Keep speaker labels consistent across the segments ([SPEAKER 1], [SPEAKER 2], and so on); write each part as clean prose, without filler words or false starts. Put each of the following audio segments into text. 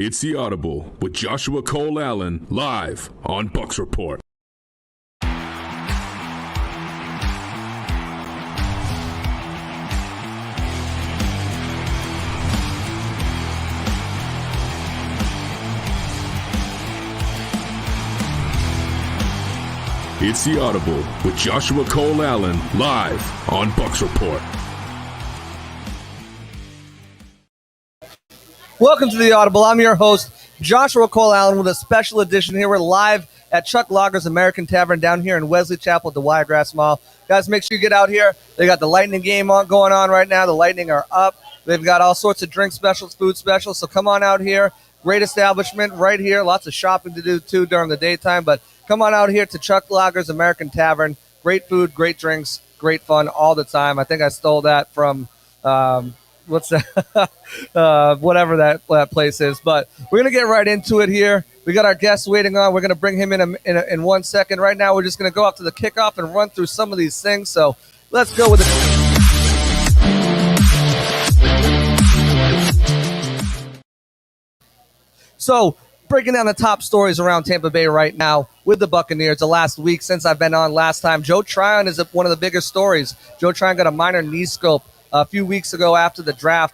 [SPEAKER 1] It's the Audible with Joshua Cole Allen, live on Bucks Report. It's the Audible with Joshua Cole Allen, live on Bucks Report.
[SPEAKER 2] Welcome to the Audible. I'm your host, Joshua Cole Allen, with a special edition here. We're live at Chuck Lager's American Tavern down here in Wesley Chapel at the Wiregrass Mall. Guys, make sure you get out here. They got the Lightning game going on right now. The Lightning are up. They've got all sorts of drink specials, food specials, so come on out here. Great establishment right here. Lots of shopping to do, too, during the daytime, but come on out here to Chuck Lager's American Tavern. Great food, great drinks, great fun all the time. I think I stole that from what's that? Whatever that place is. But we're going to get right into it here. We got our guest waiting on. We're going to bring him in 1 second. Right now, we're just going to go up to the kickoff and run through some of these things. So let's go with it. So breaking down the top stories around Tampa Bay right now with the Buccaneers. The last week since I've been on last time, Joe Tryon is one of the biggest stories. Joe Tryon got a minor knee scope a few weeks ago after the draft.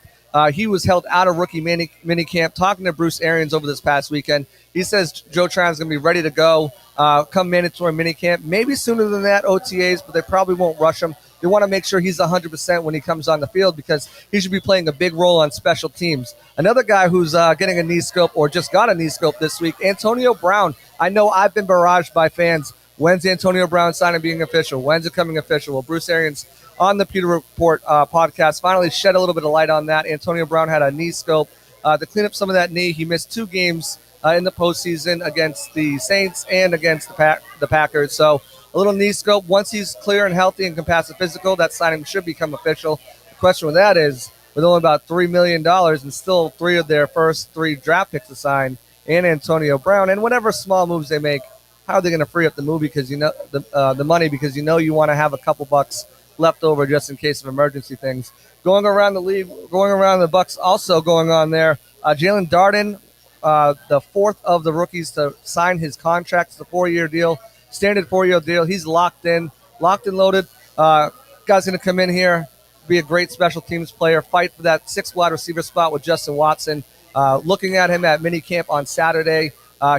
[SPEAKER 2] He was held out of rookie mini camp. Talking to Bruce Arians over this past weekend, he says Joe Tryon's going to be ready to go come mandatory mini camp. Maybe sooner than that, OTAs, but they probably won't rush him. They want to make sure he's 100% when he comes on the field because he should be playing a big role on special teams. Another guy who's getting a knee scope or just got a knee scope this week, Antonio Brown. I know I've been barraged by fans. When's Antonio Brown signing being official? When's it coming official? Well, Bruce Arians on the Pewter Report podcast finally shed a little bit of light on that. Antonio Brown had a knee scope. To clean up some of that knee, he missed 2 games in the postseason against the Saints and against the Packers. So a little knee scope. Once he's clear and healthy and can pass the physical, that signing should become official. The question with that is, with only about $3 million and still 3 of their first 3 draft picks assigned, and Antonio Brown, and whatever small moves they make, how are they going to free up the money? Because you want to have a couple bucks left over just in case of emergency things. Going around the league, going around the Bucks, also going on there. Jalen Darden, the 4th of the rookies to sign his contract. It's a 4-year deal, standard 4-year deal. He's locked and loaded. Guy's going to come in here, be a great special teams player, fight for that 6th wide receiver spot with Justin Watson. Looking at him at minicamp on Saturday,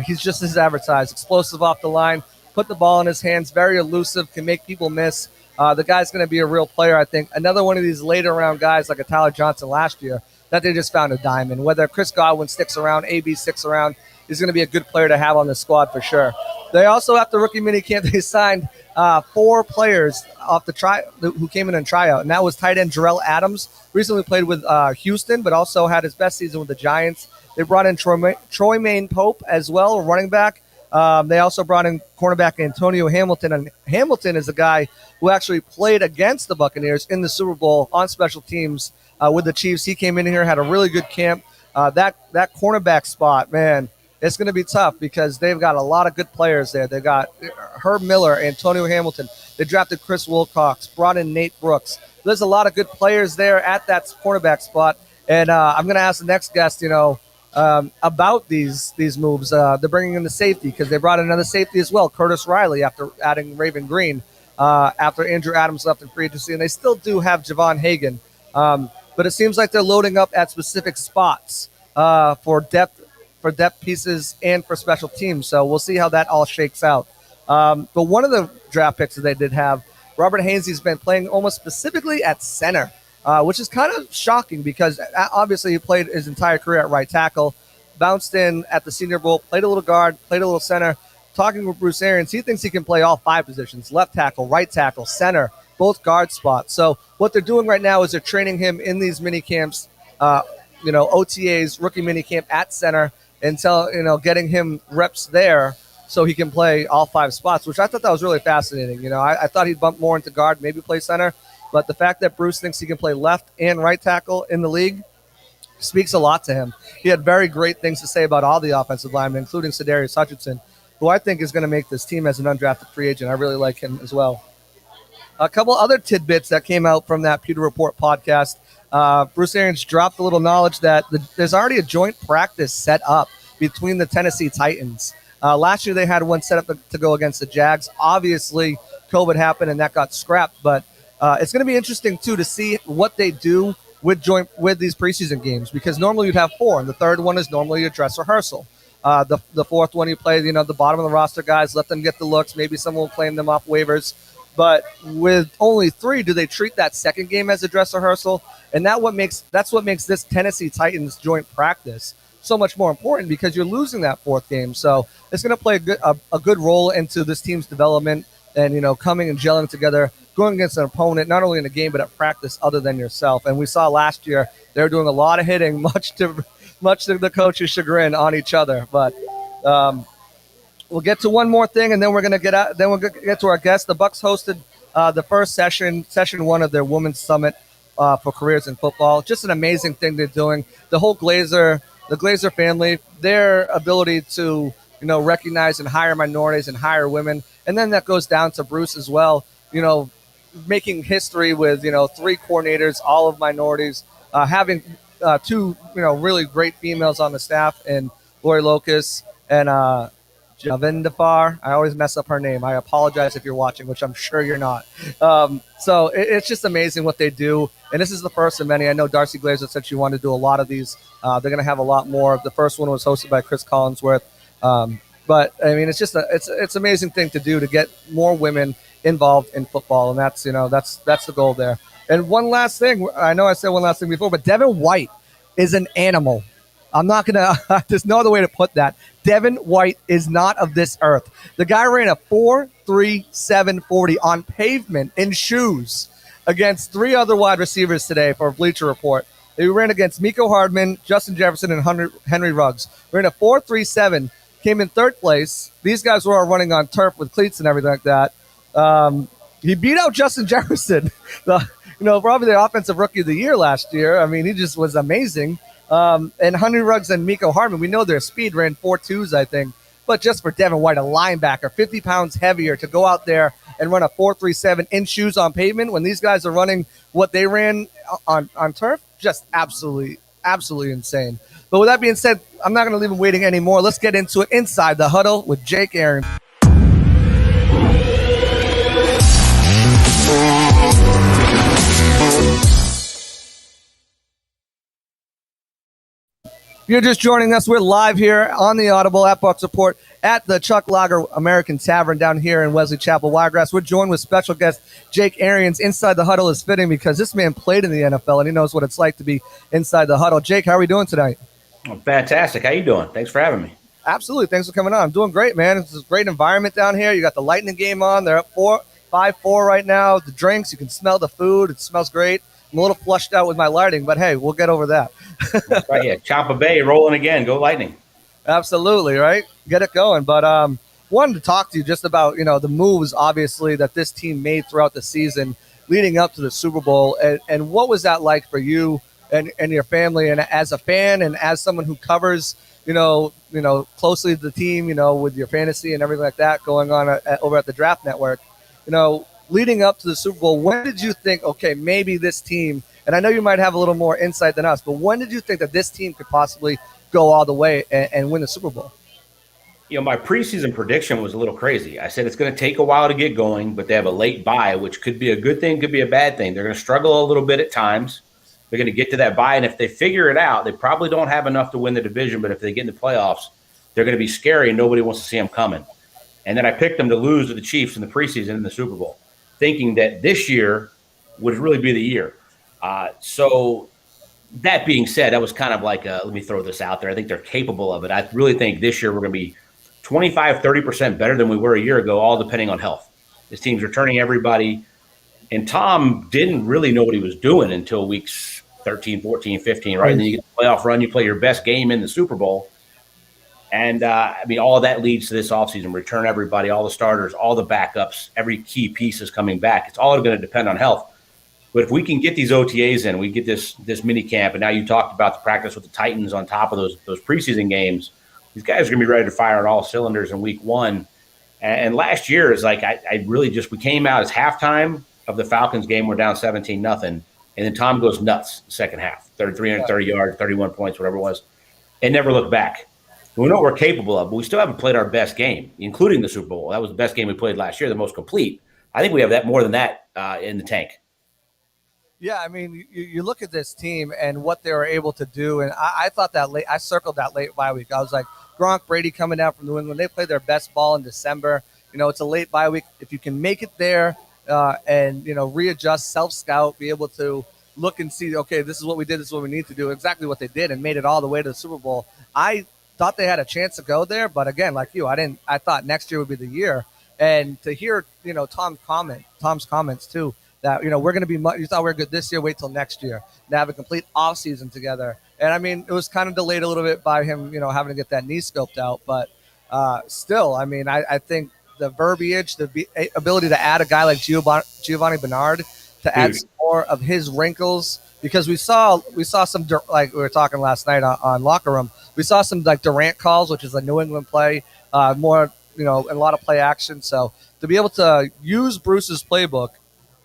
[SPEAKER 2] he's just as advertised. Explosive off the line, put the ball in his hands, very elusive, can make people miss. The guy's going to be a real player, I think. Another one of these later round guys like a Tyler Johnson last year that they just found a diamond. Whether Chris Godwin sticks around, AB sticks around, he's going to be a good player to have on the squad for sure. They also, after rookie minicamp, they signed 4 players off the who came in and tryout, and that was tight end Jarrell Adams. Recently played with Houston, but also had his best season with the Giants. They brought in Troy Maine Pope as well, a running back. They also brought in cornerback Antonio Hamilton, and Hamilton is a guy who actually played against the Buccaneers in the Super Bowl on special teams with the Chiefs. He came in here, had a really good camp. That cornerback spot, man, it's going to be tough because they've got a lot of good players there. They got Herb Miller, Antonio Hamilton. They drafted Chris Wilcox, brought in Nate Brooks. There's a lot of good players there at that cornerback spot, and I'm going to ask the next guest, about these moves. They're bringing in the safety because they brought in another safety as well, Curtis Riley, after adding Raven Green, after Andrew Adams left in free agency. And they still do have Javon Hagan. But it seems like they're loading up at specific spots for depth pieces and for special teams. So we'll see how that all shakes out. But one of the draft picks that they did have, Robert Hainsey's been playing almost specifically at center. Which is kind of shocking because obviously he played his entire career at right tackle, bounced in at the Senior Bowl, played a little guard, played a little center. Talking with Bruce Arians, he thinks he can play all 5 positions, left tackle, right tackle, center, both guard spots. So what they're doing right now is they're training him in these mini camps, OTAs, rookie mini camp at center until, getting him reps there so he can play all 5 spots, which I thought that was really fascinating. I thought he'd bump more into guard, maybe play center. But the fact that Bruce thinks he can play left and right tackle in the league speaks a lot to him. He had very great things to say about all the offensive linemen, including Sedarius Hutchinson, who I think is going to make this team as an undrafted free agent. I really like him as well. A couple other tidbits that came out from that Pewter Report podcast. Bruce Arians dropped a little knowledge that there's already a joint practice set up between the Tennessee Titans. Last year they had one set up to go against the Jags. Obviously, COVID happened and that got scrapped, but it's going to be interesting too to see what they do with these preseason games, because normally you'd have four, and the third one is normally a dress rehearsal. The fourth one you play, the bottom of the roster guys, let them get the looks. Maybe someone will claim them off waivers. But with only three, do they treat that second game as a dress rehearsal? And that's what makes this Tennessee Titans joint practice so much more important, because you're losing that fourth game. So it's going to play a good role into this team's development and, coming and gelling together, going against an opponent, not only in a game, but at practice other than yourself. And we saw last year they were doing a lot of hitting, much to the coach's chagrin, on each other. But we'll get to one more thing, and then we're going to get out. Then we'll get to our guest. The Bucks hosted the first session one of their Women's Summit for careers in football. Just an amazing thing they're doing. The whole Glazer family, their ability to recognize and hire minorities and hire women, and then that goes down to Bruce as well. Making history with three coordinators, all of minorities, having two really great females on the staff, and Lori Locust and Javindafar. I always mess up her name. I apologize if you're watching, which I'm sure you're not. So it's just amazing what they do. And this is the first of many. I know Darcy Glazer said she wanted to do a lot of these. They're going to have a lot more. The first one was hosted by Chris Collinsworth. But I mean, it's just it's an amazing thing to do, to get more women involved in football. And that's the goal there. And one last thing. I know I said one last thing before, but Devin White is an animal. I'm not going to – there's no other way to put that. Devin White is not of this earth. The guy ran a 4.37 40 on pavement in shoes against three other wide receivers today for Bleacher Report. He ran against Miko Hardman, Justin Jefferson, and Henry Ruggs. Ran a 4.37, came in third place. These guys were all running on turf with cleats and everything like that. He beat out Justin Jefferson, probably the offensive rookie of the year last year. I mean, he just was amazing. And Henry Ruggs and Miko Hardman, we know their speed, ran 4.2s, I think. But just for Devin White, a linebacker, 50 pounds heavier, to go out there and run a 4.37 in shoes on pavement when these guys are running what they ran on turf, just absolutely insane. But with that being said, I'm not going to leave him waiting anymore. Let's get into it. Inside the Huddle with Jake Arians. You're just joining us. We're live here on the Audible at Bucks Report at the Chuck Lager American Tavern down here in Wesley Chapel, Wiregrass. We're joined with special guest Jake Arians. Inside the Huddle is fitting because this man played in the NFL and he knows what it's like to be inside the huddle. Jake, how are we doing tonight?
[SPEAKER 3] Well, fantastic. How you doing? Thanks for having me.
[SPEAKER 2] Absolutely. Thanks for coming on. I'm doing great, man. It's a great environment down here. You got the Lightning game on. They're up 5-4 right now. The drinks, you can smell the food. It smells great. I'm a little flushed out with my lighting, but hey, we'll get over that.
[SPEAKER 3] That's right, yeah. Tampa Bay rolling again. Go Lightning.
[SPEAKER 2] Absolutely, right? Get it going. But wanted to talk to you just about, the moves, obviously, that this team made throughout the season leading up to the Super Bowl. And what was that like for you and your family, and as a fan and as someone who covers, closely the team, with your fantasy and everything like that going on over at the Draft Network, leading up to the Super Bowl, when did you think, okay, maybe this team, and I know you might have a little more insight than us, but when did you think that this team could possibly go all the way and win the Super Bowl?
[SPEAKER 3] My preseason prediction was a little crazy. I said it's going to take a while to get going, but they have a late bye, which could be a good thing, could be a bad thing. They're going to struggle a little bit at times. They're going to get to that bye, and if they figure it out, they probably don't have enough to win the division, but if they get in the playoffs, they're going to be scary and nobody wants to see them coming. And then I picked them to lose to the Chiefs in the preseason in the Super Bowl, thinking that this year would really be the year. So that being said, that was kind of like, let me throw this out there. I think they're capable of it. I really think this year we're going to be 25, 30% better than we were a year ago, all depending on health. This team's returning everybody. And Tom didn't really know what he was doing until weeks 13, 14, 15, right? And then you get the playoff run, you play your best game in the Super Bowl. And, all of that leads to this offseason. Return everybody, all the starters, all the backups, every key piece is coming back. It's all going to depend on health. But if we can get these OTAs in, we get this mini camp, and now you talked about the practice with the Titans on top of those preseason games, these guys are going to be ready to fire on all cylinders in week one. And last year is like I really just – we came out as halftime of the Falcons game. We're down 17-0. And then Tom goes nuts the second half, 330 yards, 31 points, whatever it was, and never looked back. We know what we're capable of, but we still haven't played our best game, including the Super Bowl. That was the best game we played last year, the most complete. I think we have that more than that in the tank.
[SPEAKER 2] Yeah, I mean, you look at this team and what they were able to do, and I thought that I circled that late bye week. I was like, Gronk, Brady coming down from New England, they played their best ball in December. It's a late bye week. If you can make it there and, readjust, self-scout, be able to look and see, okay, this is what we did, this is what we need to do, exactly what they did, and made it all the way to the Super Bowl. I thought they had a chance to go there, but again, like you, I thought next year would be the year. And to hear, Tom's comments too, that, we're going to be, you thought we were good this year, wait till next year, to have a complete off season together. And I mean, it was kind of delayed a little bit by him, having to get that knee scoped out, but still, I mean, I think the verbiage, the ability to add a guy like Giovanni Bernard to add some more of his wrinkles, because we saw some, like we were talking last night on Locker Room, we saw some like Durant calls, which is a New England play, more, and a lot of play action. So to be able to use Bruce's playbook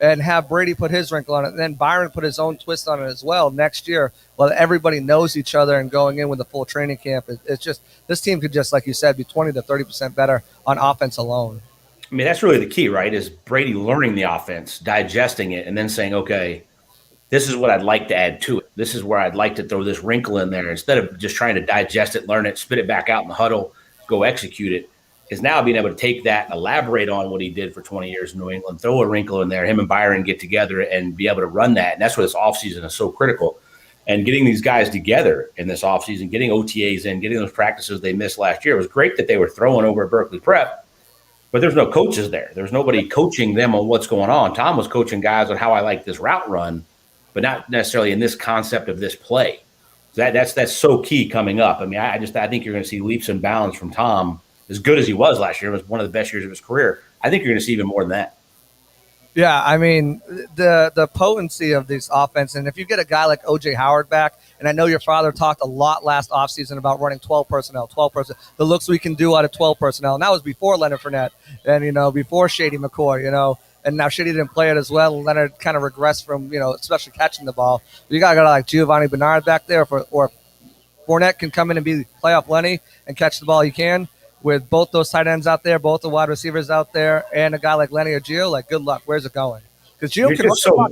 [SPEAKER 2] and have Brady put his wrinkle on it, and then Byron put his own twist on it as well next year, while everybody knows each other and going in with a full training camp, it's just, this team could just, like you said, be 20 to 30% better on offense alone.
[SPEAKER 3] I mean, that's really the key, right? Is Brady learning the offense, digesting it, and then saying, okay, this is what I'd like to add to it. This is where I'd like to throw this wrinkle in there, instead of just trying to digest it, learn it, spit it back out in the huddle, go execute it. Is now being able to take that, elaborate on what he did for 20 years in New England, throw a wrinkle in there, him and Byron get together and be able to run that. And that's where this offseason is so critical. And getting these guys together in this offseason, getting OTAs in, getting those practices they missed last year. It was great that they were throwing over at Berkeley Prep, but there's no coaches there. There's nobody coaching them on what's going on. Tom was coaching guys on how I like this route run, but not necessarily in this concept of this play. That's so key coming up. I mean, I think you're going to see leaps and bounds from Tom. As good as he was last year, it was one of the best years of his career. I think you're going to see even more than that.
[SPEAKER 2] Yeah, I mean, the potency of this offense, and if you get a guy like O.J. Howard back, and I know your father talked a lot last offseason about running 12 personnel, the looks we can do out of 12 personnel, and that was before Leonard Fournette and, before Shady McCoy, and now Shady didn't play it as well. Leonard kind of regressed from, especially catching the ball. You got a guy like Giovanni Bernard back there, or Fournette can come in and be playoff Lenny and catch the ball he can. With both those tight ends out there, both the wide receivers out there, and a guy like Lenny or Gio, like, good luck. Where's it going? Because Gio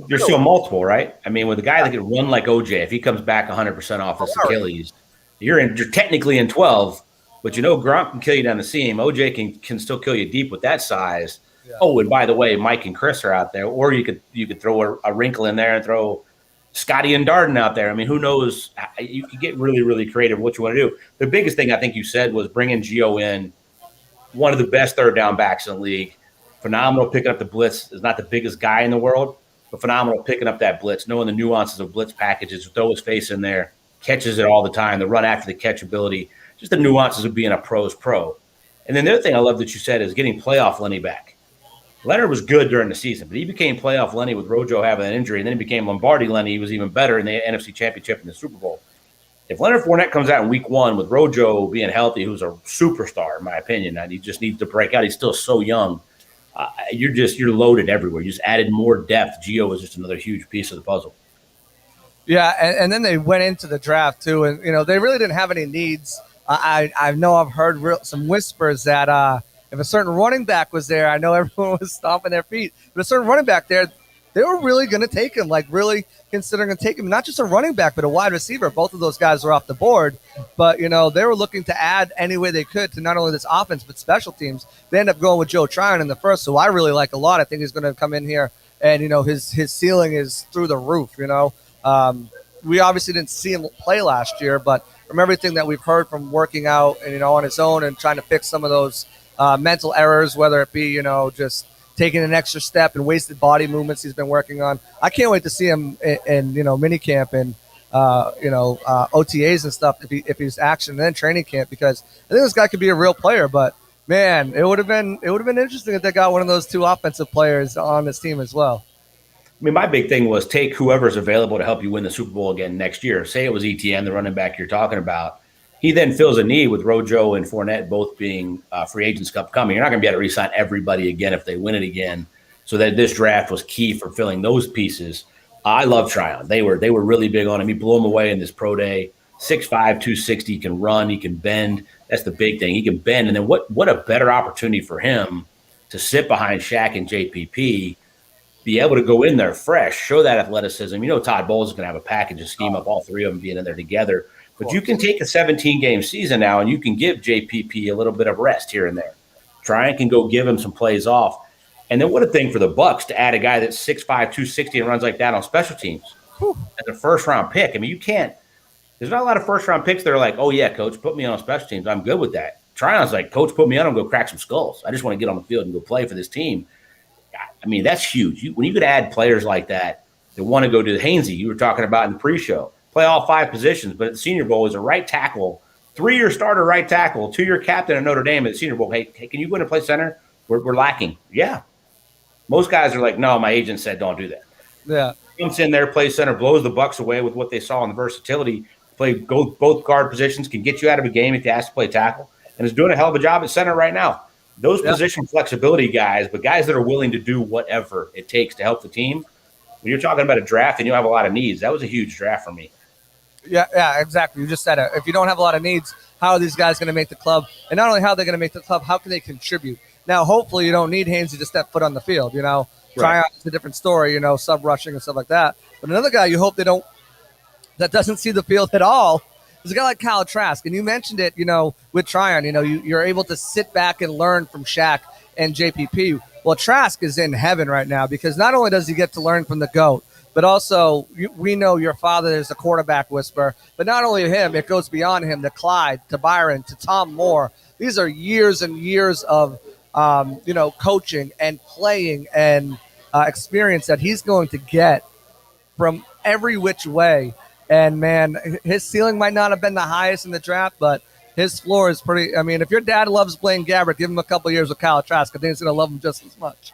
[SPEAKER 3] you're so multiple, right? I mean, with a guy that can run like OJ, if he comes back 100% off his Achilles, you're technically in 12, but Gronk can kill you down the seam. OJ can still kill you deep with that size. Yeah. Oh, and by the way, Mike and Chris are out there, or you could throw a wrinkle in there and throw Scotty and Darden out there. I mean, who knows? You can get really, really creative what you want to do. The biggest thing I think you said was bringing Gio in, one of the best third down backs in the league. Phenomenal picking up the blitz. Is not the biggest guy in the world, but phenomenal picking up that blitz, knowing the nuances of blitz packages, throw his face in there, catches it all the time, the run after the catch ability, just the nuances of being a pro's pro. And then the other thing I love that you said is getting playoff Lenny back. Leonard was good during the season, but he became playoff Lenny with Rojo having an injury, and then he became Lombardi Lenny. He was even better in the NFC Championship and the Super Bowl. If Leonard Fournette comes out in week one with Rojo being healthy, who's a superstar, in my opinion, and he just needs to break out. He's still so young. You're loaded everywhere. You just added more depth. Gio was just another huge piece of the puzzle.
[SPEAKER 2] Yeah, and then they went into the draft, too, and, they really didn't have any needs. I know I've heard some whispers that if a certain running back was there, I know everyone was stomping their feet, but a certain running back there, they were really going to take him, like really considering to take him, not just a running back, but a wide receiver. Both of those guys were off the board, but, they were looking to add any way they could to not only this offense, but special teams. They ended up going with Joe Tryon in the first, who I really like a lot. I think he's going to come in here and, his ceiling is through the roof, We obviously didn't see him play last year, but from everything that we've heard from working out and, on his own and trying to fix some of those mental errors, whether it be, just taking an extra step and wasted body movements he's been working on. I can't wait to see him in mini camp and, OTAs and stuff if he's action and then training camp, because I think this guy could be a real player. But, man, it would have been interesting if they got one of those two offensive players on this team as well.
[SPEAKER 3] I mean, my big thing was take whoever's available to help you win the Super Bowl again next year. Say it was ETN, the running back you're talking about. He then fills a need with Rojo and Fournette both being free agents upcoming. You're not going to be able to re-sign everybody again if they win it again. So that this draft was key for filling those pieces. I love Tryon. They were really big on him. He blew him away in this pro day. 6'5", 260. He can run. He can bend. That's the big thing. He can bend. And then what a better opportunity for him to sit behind Shaq and JPP, be able to go in there fresh, show that athleticism. You know, Todd Bowles is going to have a package and scheme up all three of them being in there together. But you can take a 17-game season now and you can give JPP a little bit of rest here and there. Tryon can go give him some plays off. And then what a thing for the Bucs to add a guy that's 6'5", 260 and runs like that on special teams as a first-round pick. I mean, you can't – there's not a lot of first-round picks that are like, oh, yeah, coach, put me on special teams. I'm good with that. Tryon's like, coach, put me on and go crack some skulls. I just want to get on the field and go play for this team. I mean, that's huge. When you could add players like that want to go to the Hainsey, you were talking about in the pre-show, play all 5 positions, but at the Senior Bowl is a right tackle, 3-year starter right tackle, 2-year captain at Notre Dame at the Senior Bowl. Hey, can you go in and play center? We're lacking. Yeah. Most guys are like, no, my agent said don't do that.
[SPEAKER 2] Yeah.
[SPEAKER 3] Comes in there, plays center, blows the Bucs away with what they saw in the versatility. Play both guard positions, can get you out of a game if you ask to play tackle, and is doing a hell of a job at center right now. Those position flexibility guys, but guys that are willing to do whatever it takes to help the team. When you're talking about a draft and you have a lot of needs, that was a huge draft for me.
[SPEAKER 2] Yeah, exactly. You just said it. If you don't have a lot of needs, how are these guys going to make the club? And not only how they're going to make the club, how can they contribute? Now, hopefully you don't need Hainsey to step foot on the field, you know. Tryon is a different story, you know, sub-rushing and stuff like that. But another guy you hope that doesn't see the field at all is a guy like Kyle Trask. And you mentioned it, you know, with Tryon, you know, you're able to sit back and learn from Shaq and JPP. Well, Trask is in heaven right now because not only does he get to learn from the GOAT, but also we know your father is a quarterback whisperer. But not only him, it goes beyond him to Clyde, to Byron, to Tom Moore. These are years and years of coaching and playing and experience that he's going to get from every which way. And, man, his ceiling might not have been the highest in the draft, but his floor is pretty – I mean, if your dad loves Blaine Gabbert, give him a couple years with Kyle Trask. I think he's going to love him just as much.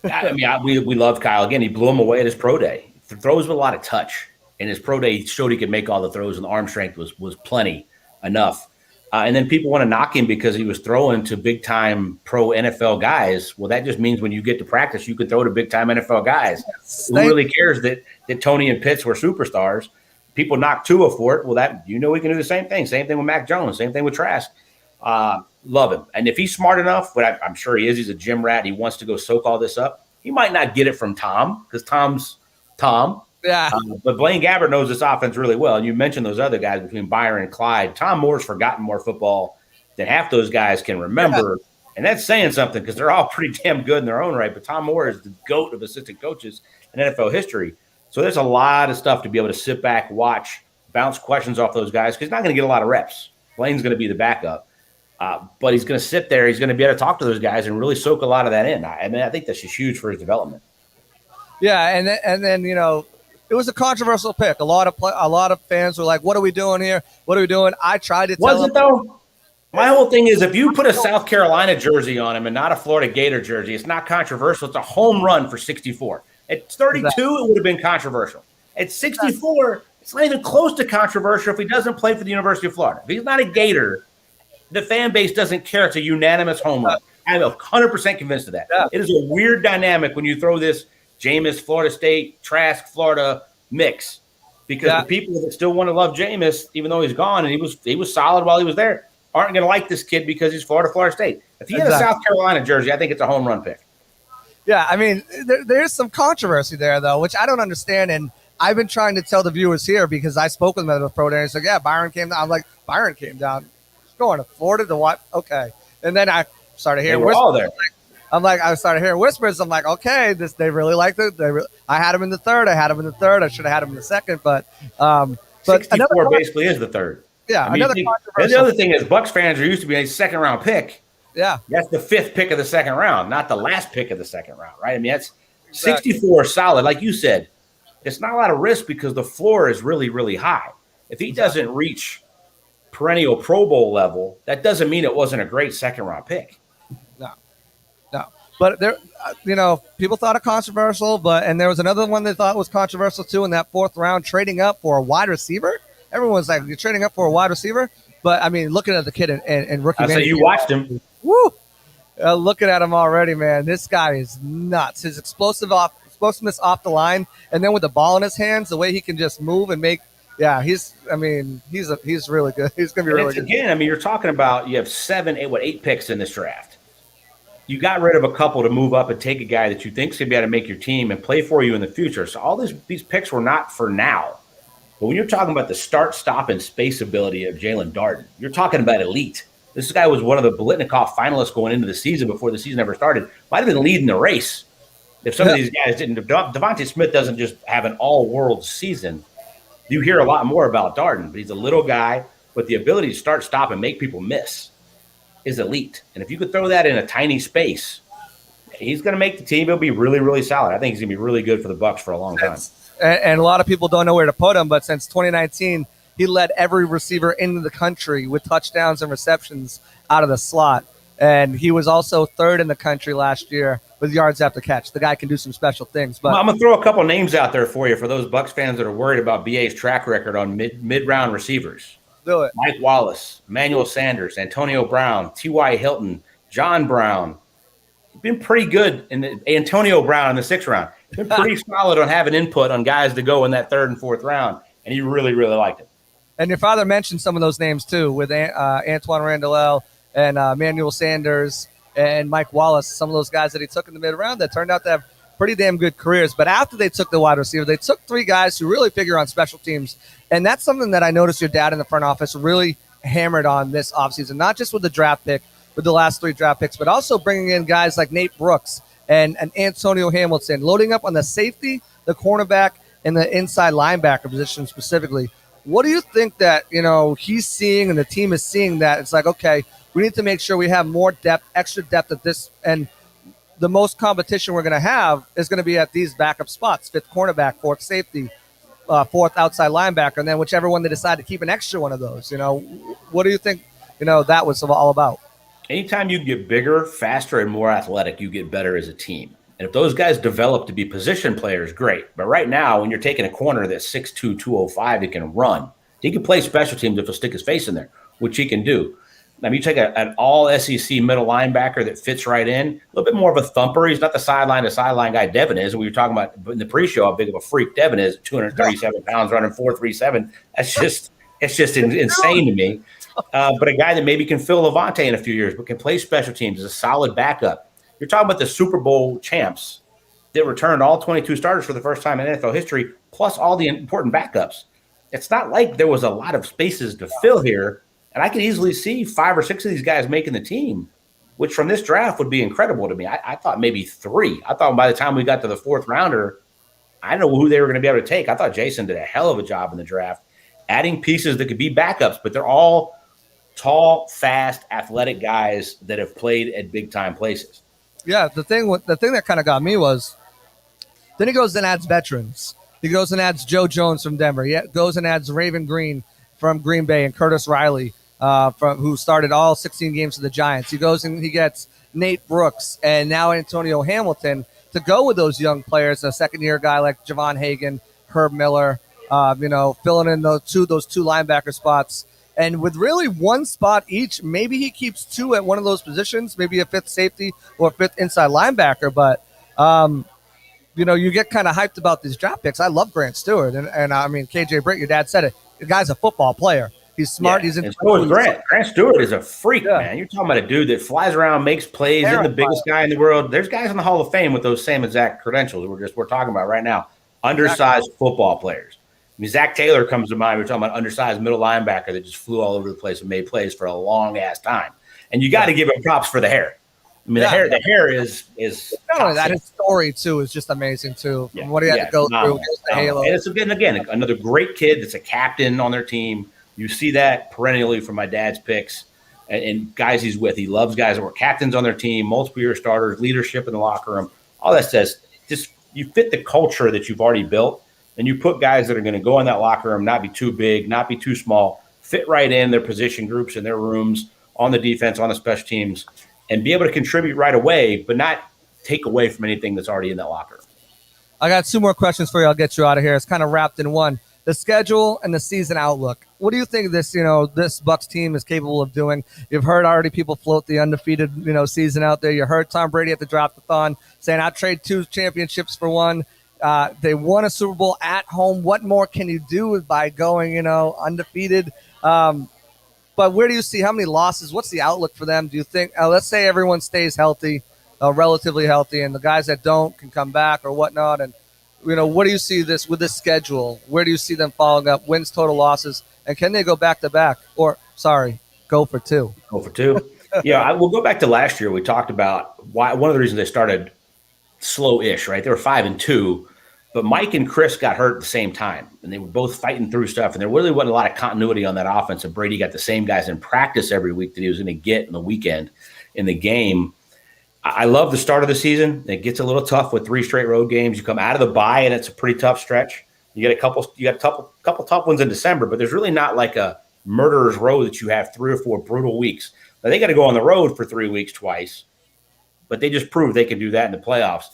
[SPEAKER 3] I mean, we love Kyle. Again, he blew him away at his pro day. He throws with a lot of touch. In his pro day, he showed he could make all the throws, and the arm strength was plenty enough. And then people want to knock him because he was throwing to big-time pro NFL guys. Well, that just means when you get to practice, you can throw to bigtime NFL guys. Who really cares that Tony and Pitts were superstars? People knock Tua for it. Well, we can do the same thing. Same thing with Mac Jones. Same thing with Trask. Love him. And if he's smart enough, but I'm sure he is, he's a gym rat. He wants to go soak all this up. He might not get it from Tom because Tom's Tom.
[SPEAKER 2] Yeah.
[SPEAKER 3] But Blaine Gabbert knows this offense really well. And you mentioned those other guys between Byron and Clyde. Tom Moore's forgotten more football than half those guys can remember. Yeah. And that's saying something because they're all pretty damn good in their own right. But Tom Moore is the GOAT of assistant coaches in NFL history. So there's a lot of stuff to be able to sit back, watch, bounce questions off those guys because he's not going to get a lot of reps. Blaine's going to be the backup. But he's going to sit there. He's going to be able to talk to those guys and really soak a lot of that in. I mean, I think that's just huge for his development.
[SPEAKER 2] Yeah, and then you know, it was a controversial pick. A lot of fans were like, "What are we doing here? What are we doing?" I tried to tell them.
[SPEAKER 3] Was it though? My whole thing is if you put a South Carolina jersey on him and not a Florida Gator jersey, it's not controversial. It's a home run for 64. At 32, it would have been controversial. At 64, it's not even close to controversial if he doesn't play for the University of Florida. If he's not a Gator, the fan base doesn't care. It's a unanimous home run. I'm 100% convinced of that. Yeah. It is a weird dynamic when you throw this Jameis, Florida State, Trask, Florida mix because the people that still want to love Jameis, even though he's gone and he was solid while he was there, aren't going to like this kid because he's Florida State. If he had a South Carolina jersey, I think it's a home run pick. Yeah,
[SPEAKER 2] I mean, there's some controversy there, though, which I don't understand. And I've been trying to tell the viewers here because I spoke with them at the pro day and said, Byron came down. I'm like, Byron came down. He's going to Florida to what? Okay. And then I started hearing whispers. All there. I started hearing whispers. I'm like, okay, they really liked it. I had him in the third. I should have had him in the second. But
[SPEAKER 3] 64 basically is the third.
[SPEAKER 2] Yeah.
[SPEAKER 3] I mean, and the other thing is Bucs fans are used to being a second-round pick.
[SPEAKER 2] Yeah.
[SPEAKER 3] That's the fifth pick of the second round, not the last pick of the second round, right? I mean, that's 64 solid. Like you said, it's not a lot of risk because the floor is really, really high. If he doesn't reach perennial Pro Bowl level, that doesn't mean it wasn't a great second-round pick.
[SPEAKER 2] No. But there, people thought it controversial, and there was another one they thought was controversial too in that fourth round, trading up for a wide receiver. Everyone's like, you're trading up for a wide receiver? But, I mean, looking at the kid and rookie.
[SPEAKER 3] I say you watched him.
[SPEAKER 2] Woo! Looking at him already, man. This guy is nuts. His explosive supposed to miss off the line, and then with the ball in his hands, the way he can just move and make. Yeah, he's really good. He's going to be really good.
[SPEAKER 3] Again, I mean, you're talking about you have 8 picks in this draft. You got rid of a couple to move up and take a guy that you think is going to be able to make your team and play for you in the future. So all these picks were not for now. But when you're talking about the start, stop, and space ability of Jalen Darden, you're talking about elite. This guy was one of the Biletnikoff finalists going into the season before the season ever started. Might have been leading the race if some of these guys didn't. If Devontae Smith doesn't just have an all-world season, you hear a lot more about Darden. But he's a little guy, but the ability to start, stop, and make people miss is elite. And if you could throw that in a tiny space, he's going to make the team. He'll be really, really solid. I think he's going to be really good for the Bucs for a long time.
[SPEAKER 2] And a lot of people don't know where to put him, but since 2019, he led every receiver into the country with touchdowns and receptions out of the slot. And he was also third in the country last year with yards after catch. The guy can do some special things. But
[SPEAKER 3] I'm going to throw a couple names out there for you for those Bucs fans that are worried about BA's track record on mid-round receivers.
[SPEAKER 2] Do it.
[SPEAKER 3] Mike Wallace, Emmanuel Sanders, Antonio Brown, T.Y. Hilton, John Brown. He's been pretty good Antonio Brown in the 6th round. He's been pretty solid on having input on guys to go in that 3rd and 4th round, and he really, really liked it.
[SPEAKER 2] And your father mentioned some of those names too, with Antoine Randall and Emmanuel Sanders and Mike Wallace, some of those guys that he took in the mid-round that turned out to have pretty damn good careers. But after they took the wide receiver, they took 3 guys who really figure on special teams. And that's something that I noticed your dad in the front office really hammered on this offseason, not just with the draft pick, with the last 3 draft picks, but also bringing in guys like Nate Brooks and Antonio Hamilton, loading up on the safety, the cornerback, and the inside linebacker position specifically. What do you think that, he's seeing and the team is seeing that it's like, okay, we need to make sure we have more depth, extra depth at this, and the most competition we're going to have is going to be at these backup spots, 5th cornerback, 4th safety, 4th outside linebacker, and then whichever one they decide to keep an extra one of those. What do you think, that was all about?
[SPEAKER 3] Anytime you get bigger, faster, and more athletic, you get better as a team. And if those guys develop to be position players, great. But right now, when you're taking a corner that's 6'2", 205, he can run. He can play special teams if he'll stick his face in there, which he can do. Now, you take an all-SEC middle linebacker that fits right in, a little bit more of a thumper. He's not the sideline-to-sideline guy Devin is. We were talking about in the pre-show how big of a freak Devin is, 237 pounds, running 4.37. It's just insane to me. But a guy that maybe can fill Levante in a few years, but can play special teams, is a solid backup. You're talking about the Super Bowl champs that returned all 22 starters for the first time in NFL history, plus all the important backups. It's not like there was a lot of spaces to fill here, and I could easily see 5 or 6 of these guys making the team, which from this draft would be incredible to me. I thought maybe 3. I thought by the time we got to the 4th rounder, I didn't know who they were going to be able to take. I thought Jason did a hell of a job in the draft, adding pieces that could be backups, but they're all tall, fast, athletic guys that have played at big-time places.
[SPEAKER 2] Yeah, the thing that kind of got me was then he goes and adds veterans. He goes and adds Joe Jones from Denver. He goes and adds Raven Green from Green Bay and Curtis Riley, who started all 16 games for the Giants. He goes and he gets Nate Brooks and now Antonio Hamilton to go with those young players, a second-year guy like Javon Hagan, Herb Miller, filling in those two linebacker spots. And with really one spot each, maybe he keeps 2 at one of those positions, maybe a 5th safety or a 5th inside linebacker. But, you get kind of hyped about these draft picks. I love Grant Stewart. And I mean, KJ Britt, your dad said it. The guy's a football player. He's smart.
[SPEAKER 3] Yeah, and so is Grant. Grant Stewart is a freak, man. You're talking about a dude that flies around, makes plays, isn't the biggest guy in the world. There's guys in the Hall of Fame with those same exact credentials we're talking about right now. Undersized football players. I mean, Zach Taylor comes to mind. We're talking about undersized middle linebacker that just flew all over the place and made plays for a long-ass time. And you got to give him props for the hair. I mean, the hair is
[SPEAKER 2] not only that, his story, too, is just amazing, too. From what he had to go through. The halo.
[SPEAKER 3] And it's, again, another great kid that's a captain on their team. You see that perennially from my dad's picks and guys he's with. He loves guys that were captains on their team, multiple-year starters, leadership in the locker room. All that says just you fit the culture that you've already built. And you put guys that are going to go in that locker room, not be too big, not be too small, fit right in their position groups in their rooms, on the defense, on the special teams, and be able to contribute right away, but not take away from anything that's already in that locker room.
[SPEAKER 2] I got 2 more questions for you. I'll get you out of here. It's kind of wrapped in one. the schedule and the season outlook. What do you think this Bucks team is capable of doing? You've heard already people float the undefeated, season out there. You heard Tom Brady at the draft-a-thon saying, "I'd trade 2 championships for 1." They won a Super Bowl at home. What more can you do by going, undefeated? But where do you see how many losses? What's the outlook for them? Do you think, let's say everyone stays healthy, relatively healthy, and the guys that don't can come back or whatnot, and what do you see with this schedule? Where do you see them following up? Wins, total losses, and can they go back to back? Or go for 2?
[SPEAKER 3] Go for 2. Yeah, we'll go back to last year. We talked about why one of the reasons they started slow-ish, right? They were 5-2, but Mike and Chris got hurt at the same time, and they were both fighting through stuff, and there really wasn't a lot of continuity on that offense. And Brady got the same guys in practice every week that he was going to get in the weekend in the game. I love the start of the season. It gets a little tough with 3 straight road games. You come out of the bye, and it's a pretty tough stretch. You got a couple tough ones in December, but there's really not like a murderer's row that you have 3 or 4 brutal weeks. Now, they got to go on the road for 3 weeks twice, but they just proved they can do that in the playoffs.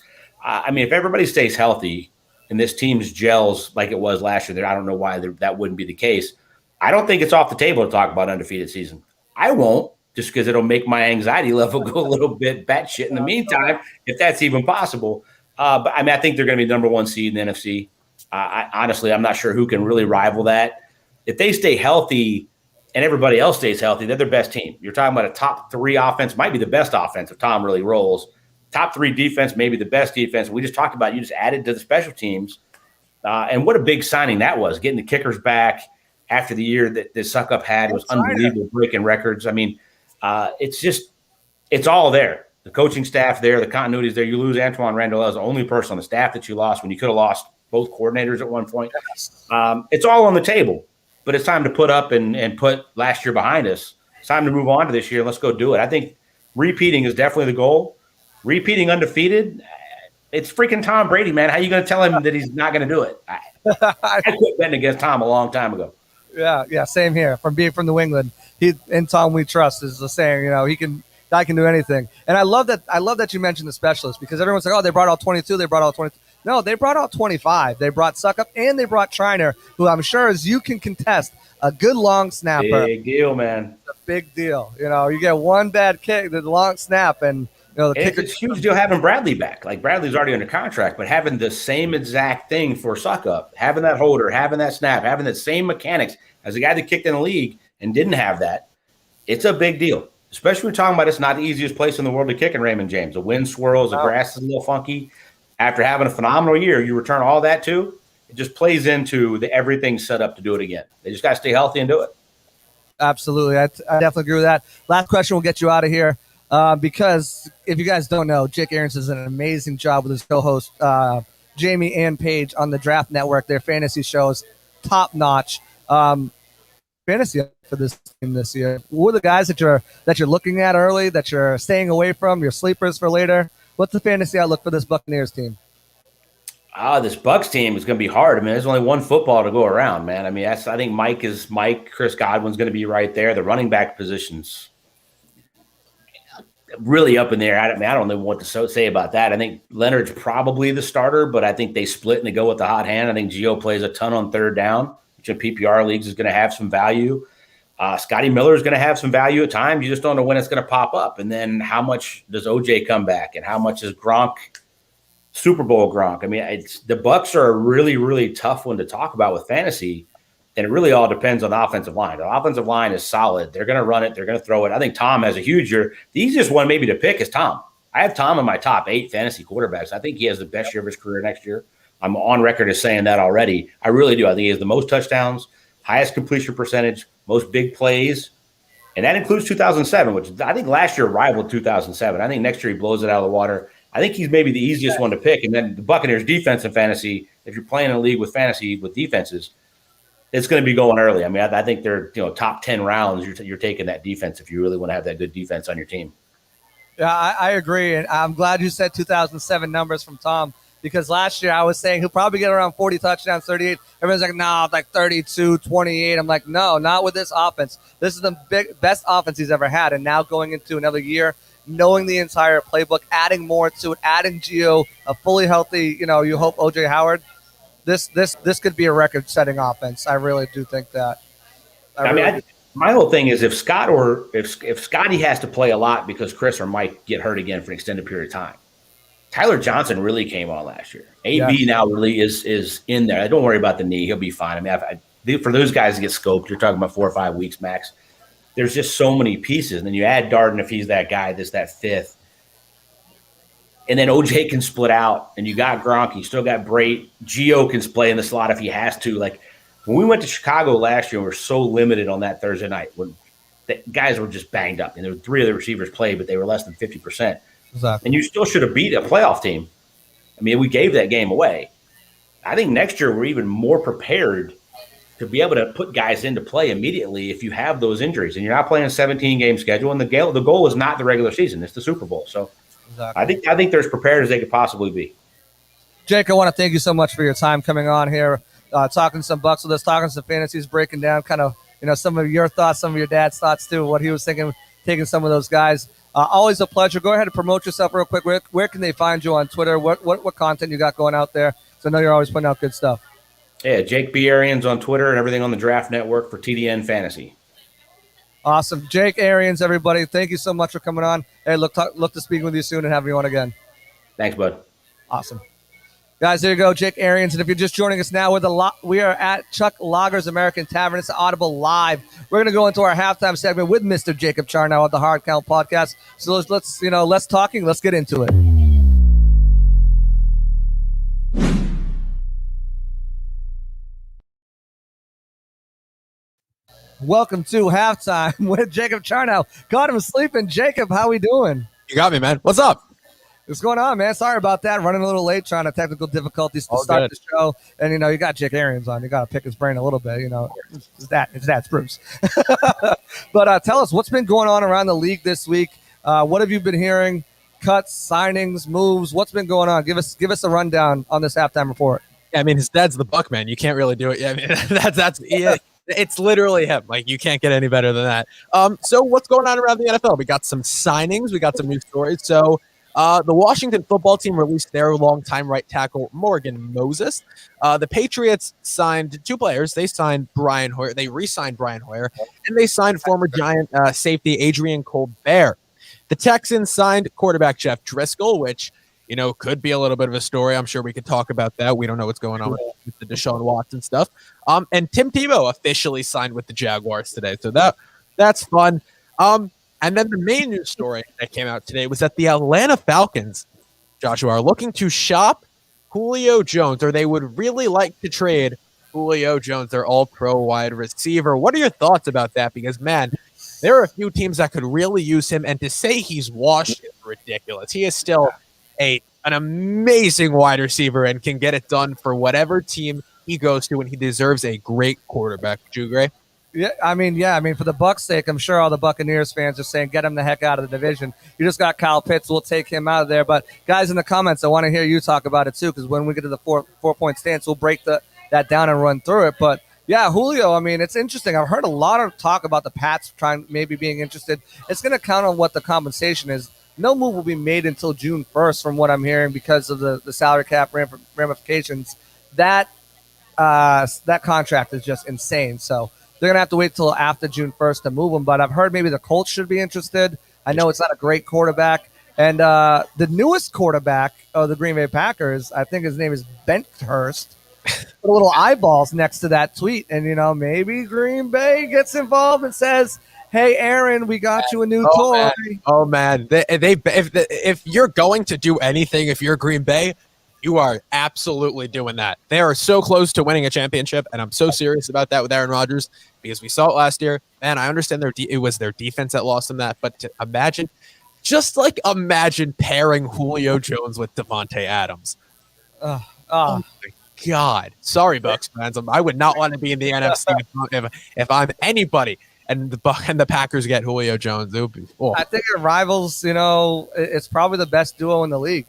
[SPEAKER 3] I mean, if everybody stays healthy and this team's gels like it was last year, I don't know why that wouldn't be the case. I don't think it's off the table to talk about undefeated season. I won't, just because it'll make my anxiety level go a little bit batshit in the meantime, if that's even possible. But I mean, I think they're going to be number 1 seed in the NFC. Honestly, I'm not sure who can really rival that. If they stay healthy and everybody else stays healthy, they're their best team. You're talking about a top 3 offense, might be the best offense if Tom really rolls. Top 3 defense, maybe the best defense. We just talked about, you just added to the special teams. And what a big signing that was, getting the kickers back after the year that the Suck-Up had. It was unbelievable, breaking records. I mean, it's all there. The coaching staff there, the continuity is there. You lose Antoine Randall as the only person on the staff that you lost when you could have lost both coordinators at one point. It's all on the table, but it's time to put up and put last year behind us. It's time to move on to this year. Let's go do it. I think repeating is definitely the goal. Repeating undefeated, it's freaking Tom Brady, man. How are you going to tell him that he's not going to do it? I quit betting against Tom a long time ago.
[SPEAKER 2] Yeah, same here. From being from New England, and Tom we trust is the saying. I can do anything. And I love that you mentioned the specialists, because everyone's like, oh, they brought out 22, they brought out 22. No, they brought out 25. They brought Suck-Up and they brought Charnow, who I'm sure, as you can contest, a good long snapper.
[SPEAKER 3] Big deal, man.
[SPEAKER 2] It's a big deal. You get one bad kick, the long snap, and
[SPEAKER 3] it's a huge deal having Bradley back. Like, Bradley's already under contract, but having the same exact thing for Suck-Up, having that holder, having that snap, having the same mechanics as the guy that kicked in the league and didn't have that, it's a big deal. Especially when we're talking about it's not the easiest place in the world to kick in Raymond James. The wind swirls, the grass is a little funky. After having a phenomenal year, you return all that too. It just plays into the everything set up to do it again. They just got to stay healthy and do it.
[SPEAKER 2] Absolutely. I definitely agree with that. Last question, we'll get you out of here. Because if you guys don't know, Jake Arians does an amazing job with his co-host, Jamie and Paige, on the Draft Network. Their fantasy shows, top notch. Fantasy for this team this year. Who are the guys that you're looking at early, that you're staying away from, your sleepers for later? What's the fantasy outlook for this Buccaneers team?
[SPEAKER 3] This Bucs team is going to be hard. I mean, there's only one football to go around, man. I mean, I think Mike. Chris Godwin's going to be right there. The running back positions really up in there. I don't know what to say about that. I think Leonard's probably the starter, but I think they split and they go with the hot hand. I think Gio plays a ton on third down, which in PPR leagues is going to have some value. Scotty Miller is going to have some value at times. You just don't know when it's going to pop up. And then how much does OJ come back, and how much is Gronk, Super Bowl Gronk? I mean, the Bucs are a really, really tough one to talk about with fantasy, and it really all depends on the offensive line. The offensive line is solid. They're going to run it. They're going to throw it. I think Tom has a huge year. The easiest one maybe to pick is Tom. I have Tom in my top 8 fantasy quarterbacks. I think he has the best year of his career next year. I'm on record as saying that already. I really do. I think he has the most touchdowns, highest completion percentage, most big plays, and that includes 2007, which I think last year rivaled 2007. I think next year he blows it out of the water. I think he's maybe the easiest one to pick. And then the Buccaneers defense and fantasy, if you're playing in a league with fantasy with defenses, it's going to be going early. I mean, I think they're top 10 rounds. You're taking that defense if you really want to have that good defense on your team.
[SPEAKER 2] Yeah, I agree. And I'm glad you said 2007 numbers from Tom, because last year I was saying he'll probably get around 40 touchdowns, 38. Everyone's like, no, it's like 32, 28. I'm like, no, not with this offense. This is the best offense he's ever had. And now going into another year, knowing the entire playbook, adding more to it, adding Gio, a fully healthy, you hope OJ Howard. this could be a record-setting offense. I really do think that.
[SPEAKER 3] My whole thing is if Scotty has to play a lot because Chris or Mike get hurt again for an extended period of time. Tyler Johnson really came on last year. AB now really is in there. Don't worry about the knee; he'll be fine. I mean, for those guys to get scoped, you're talking about 4 or 5 weeks max. There's just so many pieces, and then you add Darden if he's that guy, that fifth, and then OJ can split out, and you got Gronk, you still got Brait. Gio can play in the slot if he has to. Like when we went to Chicago last year, we were so limited on that Thursday night when the guys were just banged up, and there were 3 of the receivers played, but they were less than 50%.
[SPEAKER 2] Exactly.
[SPEAKER 3] And you still should have beat a playoff team. I mean, we gave that game away. I think next year we're even more prepared to be able to put guys into play immediately if you have those injuries. And you're not playing a 17-game schedule, and the goal is not the regular season. It's the Super Bowl. So exactly. I think they're as prepared as they could possibly be.
[SPEAKER 2] Jake, I want to thank you so much for your time coming on here, talking some Bucks with us, talking some fantasies, breaking down kind of some of your thoughts, some of your dad's thoughts too, what he was thinking, taking some of those guys. Always a pleasure. Go ahead and promote yourself real quick. Where can they find you on Twitter? What content you got going out there? So I know you're always putting out good stuff.
[SPEAKER 3] Yeah, Jake B. Arians on Twitter and everything on the Draft Network for TDN Fantasy.
[SPEAKER 2] Awesome. Jake Arians, everybody. Thank you so much for coming on. Hey, look to speak with you soon and have you on again.
[SPEAKER 3] Thanks, bud.
[SPEAKER 2] Awesome. Guys, there you go, Jake Arians. And if you're just joining us now, we are at Chuck Lager's American Tavern. It's Audible Live. We're going to go into our halftime segment with Mr. Jacob Charnow of the Hard Count Podcast. So let's talking. Let's get into it. Welcome to halftime with Jacob Charnow. Caught him sleeping. Jacob, how we doing?
[SPEAKER 4] You got me, man. What's up?
[SPEAKER 2] What's going on, man? Sorry about that. Running a little late, trying to technical difficulties to start the show. And, you got Jake Arians on. You got to pick his brain a little bit. It's that Bruce. But tell us, what's been going on around the league this week? What have you been hearing? Cuts, signings, moves. What's been going on? Give us a rundown on this halftime report.
[SPEAKER 4] Yeah, I mean, his dad's the Buck, man. You can't really do it. Yeah, I mean, that's it's literally him. Like, you can't get any better than that. So what's going on around the NFL? We got some signings. We got some new stories. So the Washington football team released their longtime right tackle, Morgan Moses. The Patriots signed 2 players. They signed Brian Hoyer. They re-signed Brian Hoyer. And they signed former Giant safety Adrian Colbert. The Texans signed quarterback Jeff Driscoll, which, could be a little bit of a story. I'm sure we could talk about that. We don't know what's going on with the Deshaun Watson stuff. And Tim Tebow officially signed with the Jaguars today. So that's fun. And then the main news story that came out today was that the Atlanta Falcons, Joshua, are looking to shop Julio Jones, or they would really like to trade Julio Jones, their all-pro wide receiver. What are your thoughts about that? Because, man, there are a few teams that could really use him, and to say he's washed is ridiculous. He is still an amazing wide receiver and can get it done for whatever team he goes to, and he deserves a great quarterback. Would you agree?
[SPEAKER 2] Yeah, I mean, for the Bucs' sake, I'm sure all the Buccaneers fans are saying, get him the heck out of the division. You just got Kyle Pitts. We'll take him out of there. But, guys, in the comments, I want to hear you talk about it, too, because when we get to the four-point stance, we'll break that down and run through it. But, yeah, Julio, I mean, it's interesting. I've heard a lot of talk about the Pats maybe being interested. It's going to count on what the compensation is. No move will be made until June 1st, from what I'm hearing, because of the salary cap ramifications. That contract is just insane. So they're going to have to wait till after June 1st to move him. But I've heard maybe the Colts should be interested. I know it's not a great quarterback. And the newest quarterback of the Green Bay Packers, I think his name is Benthurst, put a little eyeballs next to that tweet. And, maybe Green Bay gets involved and says, hey, Aaron, we got you a new toy.
[SPEAKER 4] Man. If you're going to do anything, if you're Green Bay, you are absolutely doing that. They are so close to winning a championship, and I'm so serious about that with Aaron Rodgers because we saw it last year. Man, I understand it was their defense that lost them that, but imagine pairing Julio Jones with Devontae Adams. Oh my God. Sorry, Bucs fans. I would not want to be in the NFC if I'm anybody. And the Packers get Julio Jones. It would be,
[SPEAKER 2] I think it rivals, it's probably the best duo in the league.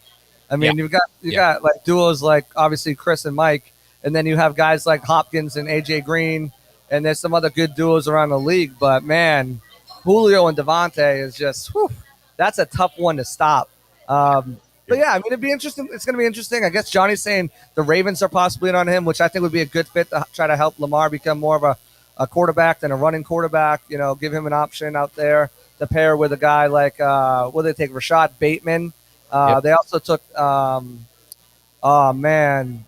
[SPEAKER 2] I mean, you got like duos like obviously Chris and Mike, and then you have guys like Hopkins and AJ Green, and there's some other good duos around the league. But man, Julio and Devontae is just that's a tough one to stop. But yeah, I mean, it'd be interesting. It's going to be interesting. I guess Johnny's saying the Ravens are possibly in on him, which I think would be a good fit to try to help Lamar become more of a quarterback than a running quarterback. Give him an option out there to pair with a guy like, what did they take? Rashad Bateman. They also took, oh man,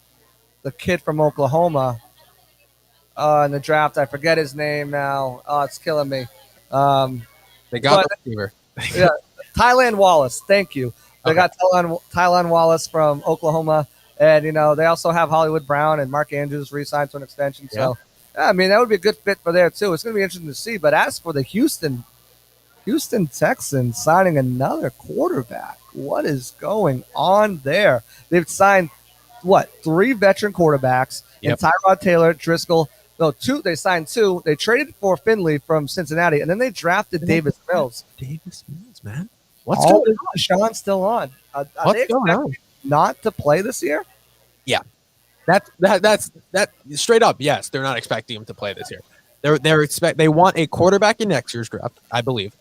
[SPEAKER 2] the kid from Oklahoma in the draft. I forget his name now. Oh, it's killing me.
[SPEAKER 4] They got the receiver.
[SPEAKER 2] Yeah, Tylan Wallace. Thank you. They got Tylan Wallace from Oklahoma, and they also have Hollywood Brown and Mark Andrews re-signed to an extension. So, I mean, that would be a good fit for there too. It's going to be interesting to see. But as for the Houston Texans signing another quarterback, what is going on there? They've signed 3 veteran quarterbacks and Tyrod Taylor, Driscoll. No, 2. They signed 2. They traded for Finley from Cincinnati, and then they drafted Davis Mills.
[SPEAKER 4] Davis Mills, man. What's going on?
[SPEAKER 2] Sean's still on. Are they going on? Not to play this year?
[SPEAKER 4] Yeah, that's straight up. Yes, they're not expecting him to play this year. They want a quarterback in next year's draft, I believe.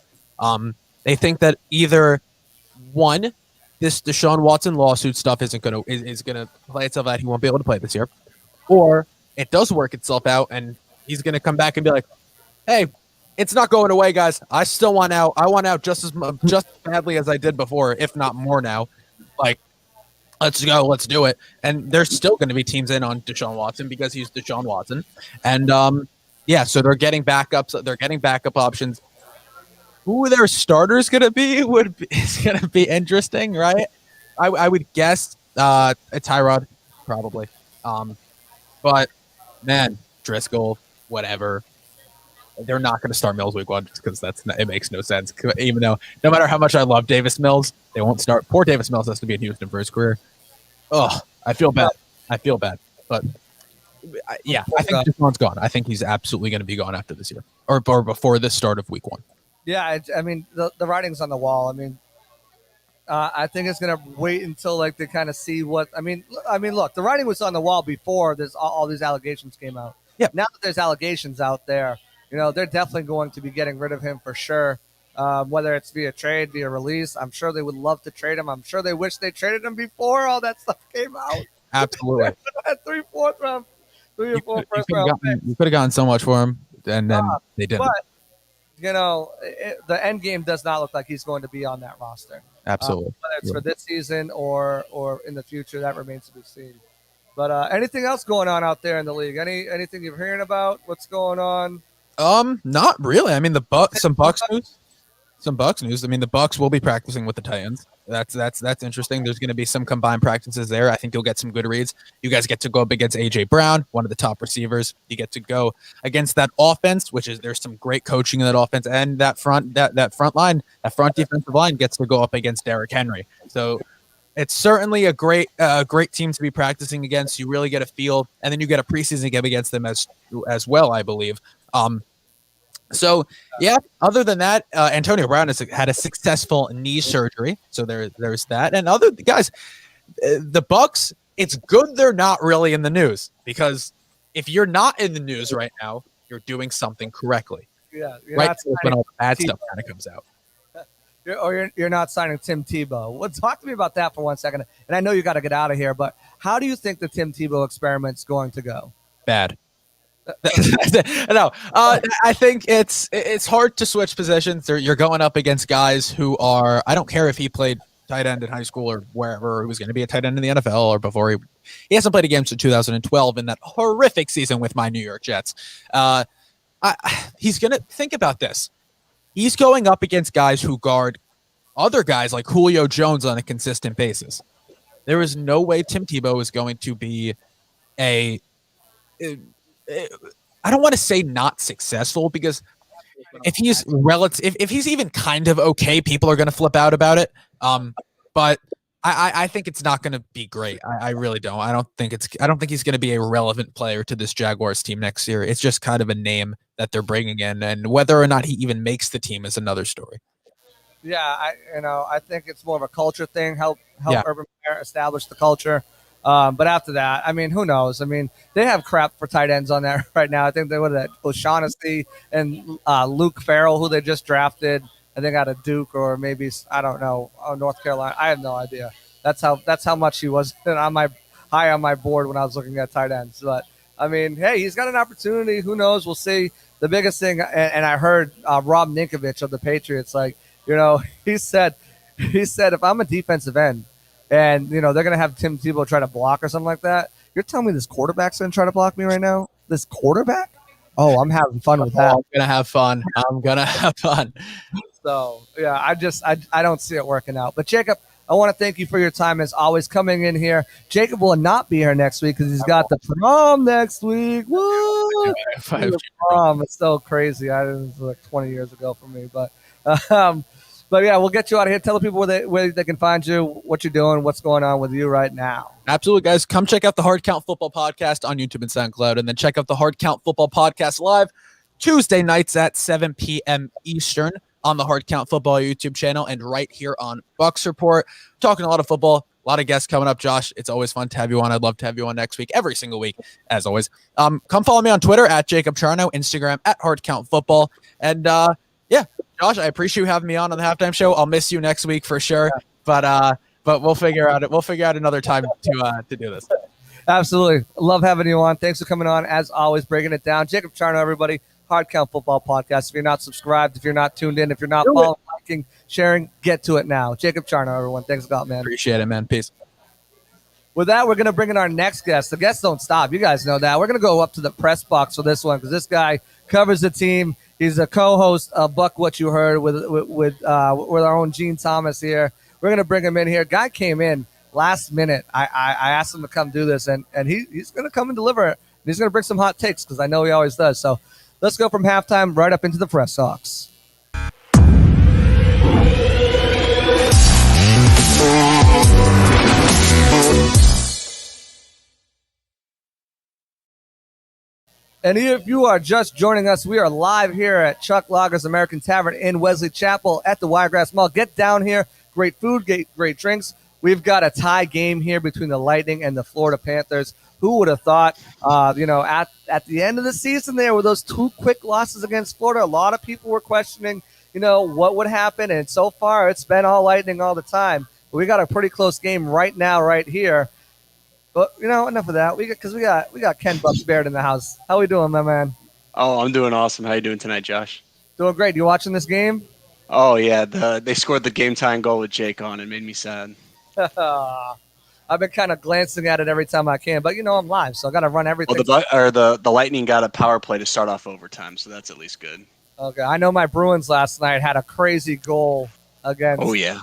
[SPEAKER 4] They think that either one, this Deshaun Watson lawsuit stuff is gonna play itself out. He won't be able to play this year, or it does work itself out, and he's gonna come back and be like, "Hey, it's not going away, guys. I still want out. I want out just as badly as I did before, if not more now. Like, let's go, let's do it." And there's still going to be teams in on Deshaun Watson because he's Deshaun Watson, and so they're getting backups. They're getting backup options. Who their starters going to be is going to be interesting, right? I would guess a Tyrod, probably. But man, Driscoll, whatever. They're not going to start Mills week 1 just because it makes no sense. Even though, no matter how much I love Davis Mills, they won't start. Poor Davis Mills has to be in Houston for his career. Oh, I feel bad. But yeah, I think Deshaun's gone. I think he's absolutely going to be gone after this year or before the start of week 1.
[SPEAKER 2] Yeah, I mean, the writing's on the wall. I mean, I think it's going to wait until they kind of see what. I mean, look, the writing was on the wall before all these allegations came out.
[SPEAKER 4] Yeah.
[SPEAKER 2] Now that there's allegations out there, they're definitely going to be getting rid of him for sure. Whether it's via trade, via release, I'm sure they would love to trade him. I'm sure they wish they traded him before all that stuff came out.
[SPEAKER 4] Absolutely.
[SPEAKER 2] 3 or 4 first round picks.
[SPEAKER 4] You could have gotten so much for him, and then they didn't.
[SPEAKER 2] But the end game does not look like he's going to be on that roster.
[SPEAKER 4] Absolutely.
[SPEAKER 2] Whether it's for this season or in the future, that remains to be seen. But anything else going on out there in the league? Anything you're hearing about? What's going on?
[SPEAKER 4] Not really. I mean, some Bucks news. I mean, the Bucks will be practicing with the Titans. That's interesting. There's going to be some combined practices there. I think you'll get some good reads. You guys get to go up against AJ Brown, one of the top receivers. You get to go against that offense, there's some great coaching in that offense, and that front defensive line gets to go up against Derrick Henry. So it's certainly a great team to be practicing against. You really get a feel, and then you get a preseason game against them as well, I believe. So yeah, other than that, Antonio Brown has had a successful knee surgery. So there's that. And other guys, the Bucks, it's good they're not really in the news, because if you're not in the news right now, you're doing something correctly.
[SPEAKER 2] Yeah.
[SPEAKER 4] Right. When all the bad stuff kind of comes out.
[SPEAKER 2] You're not signing Tim Tebow. Well, talk to me about that for 1 second. And I know you got to get out of here, but how do you think the Tim Tebow experiment's going to go?
[SPEAKER 4] Bad. No, I think it's hard to switch positions. You're going up against guys who are, I don't care if he played tight end in high school or wherever, he was going to be a tight end in the NFL or before he hasn't played a game since 2012 in that horrific season with my New York Jets. He's going to think about this. He's going up against guys who guard other guys like Julio Jones on a consistent basis. There is no way Tim Tebow is going to be I don't want to say not successful, because if he's if he's even kind of okay, people are going to flip out about it. But I think it's not going to be great. I really don't. I don't think he's going to be a relevant player to this Jaguars team next year. It's just kind of a name that they're bringing in, and whether or not he even makes the team is another story.
[SPEAKER 2] Yeah, I think it's more of a culture thing. Help Urban Meyer establish the culture. But after that, I mean, who knows? I mean, they have crap for tight ends on there right now. I think they would have O'Shaughnessy and Luke Farrell, who they just drafted, I think out of Duke or maybe, I don't know, North Carolina. I have no idea. That's how much he was on my high on my board when I was looking at tight ends. But I mean, hey, he's got an opportunity. Who knows? We'll see. The biggest thing, and I heard Rob Ninkovich of the Patriots, like, he said if I'm a defensive end and they're gonna have Tim Tebow try to block or something like that, you're telling me this quarterback's gonna try to block me right now? This quarterback? Oh, I'm having fun with that.
[SPEAKER 4] I'm gonna have fun. I'm gonna have fun.
[SPEAKER 2] So yeah, I don't see it working out. But Jacob, I want to thank you for your time as always coming in here. Jacob will not be here next week because he's got the prom next week. Woo! The prom. It's so crazy. It was like 20 years ago for me, but yeah, we'll get you out of here. Tell the people where they can find you, what you're doing, what's going on with you right now.
[SPEAKER 4] Absolutely, guys. Come check out the Hard Count Football Podcast on YouTube and SoundCloud, and then check out the Hard Count Football Podcast live Tuesday nights at 7 p.m. Eastern on the Hard Count Football YouTube channel and right here on Bucks Report. Talking a lot of football, a lot of guests coming up. Josh, it's always fun to have you on. I'd love to have you on next week, every single week, as always. Come follow me on Twitter at Jacob Charnow, Instagram at Hard Count Football. And yeah, Josh, I appreciate you having me on the halftime show. I'll miss you next week for sure. But we'll figure out another time to do this.
[SPEAKER 2] Absolutely. Love having you on. Thanks for coming on. As always, breaking it down. Jacob Charnow, everybody. Hard Count Football Podcast. If you're not subscribed, if you're not tuned in, if you're not following, liking, sharing, get to it now. Jacob Charnow, everyone. Thanks a lot, man.
[SPEAKER 4] Appreciate it, man. Peace.
[SPEAKER 2] With that, we're going to bring in our next guest. The guests don't stop. You guys know that. We're going to go up to the press box for this one because this guy covers the team. He's a co-host of Buck What You Heard with our own Gene Thomas here. We're going to bring him in here. Guy came in last minute. I asked him to come do this, and he's going to come and deliver it. He's going to bring some hot takes because I know he always does. So let's go from halftime right up into the press box. And if you are just joining us, we are live here at Chuck Lager's American Tavern in Wesley Chapel at the Wiregrass Mall. Get down here. Great food, great drinks. We've got a tie game here between the Lightning and the Florida Panthers. Who would have thought, at the end of the season there with those two quick losses against Florida, a lot of people were questioning, what would happen. And so far, it's been all Lightning all the time. But we got a pretty close game right now, right here. But, enough of that. We got Ken Bucks Barrett in the house. How we doing, my man?
[SPEAKER 5] Oh, I'm doing awesome. How you doing tonight, Josh?
[SPEAKER 2] Doing great. You watching this game?
[SPEAKER 5] Oh, yeah. They scored the game-tying goal with Jake on. It made me sad.
[SPEAKER 2] I've been kind of glancing at it every time I can, but I'm live, so I got to run everything.
[SPEAKER 5] Well, the Lightning got a power play to start off overtime, so that's at least good.
[SPEAKER 2] Okay, I know my Bruins last night had a crazy goal against.
[SPEAKER 5] Oh yeah,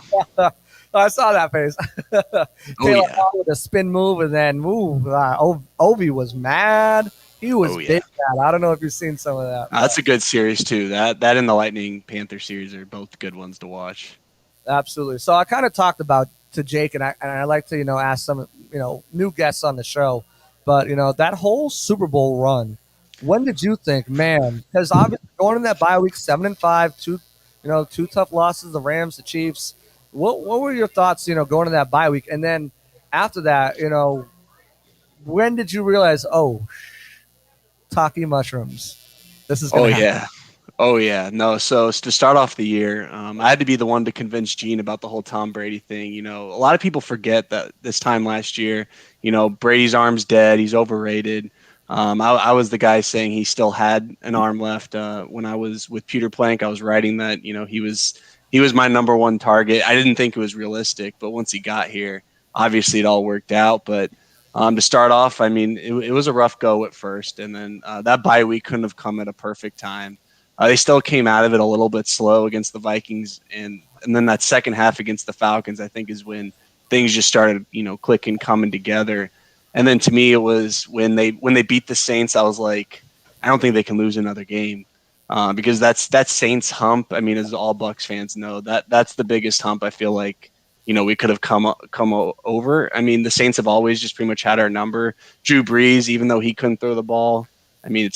[SPEAKER 2] I saw that face. Taylor
[SPEAKER 5] yeah.
[SPEAKER 2] with a spin move, and then Ovi was mad. He was big mad. I don't know if you've seen some of that.
[SPEAKER 5] That's a good series too. That and the Lightning Panther series are both good ones to watch.
[SPEAKER 2] Absolutely. So I kind of talked about to Jake, and I like to ask some new guests on the show, but that whole Super Bowl run. When did you think, man? Because obviously going in that bye week, 7-5, two tough losses, the Rams, the Chiefs. What were your thoughts, going to that bye week, and then after that, when did you realize, Taki mushrooms, this is gonna happen?
[SPEAKER 5] Oh, yeah. No, so to start off the year, I had to be the one to convince Gene about the whole Tom Brady thing. A lot of people forget that this time last year, Brady's arm's dead. He's overrated. I was the guy saying he still had an arm left. When I was with Peter Plank, I was writing that, he was my number one target. I didn't think it was realistic, but once he got here, obviously it all worked out. But to start off, I mean, it was a rough go at first. And then that bye week couldn't have come at a perfect time. They still came out of it a little bit slow against the Vikings, and then that second half against the Falcons, I think, is when things just started, clicking, coming together. And then to me, it was when they beat the Saints, I was like, I don't think they can lose another game because that Saints hump. I mean, as all Bucs fans know, that's the biggest hump. I feel like we could have come over. I mean, the Saints have always just pretty much had our number. Drew Brees, even though he couldn't throw the ball, I mean,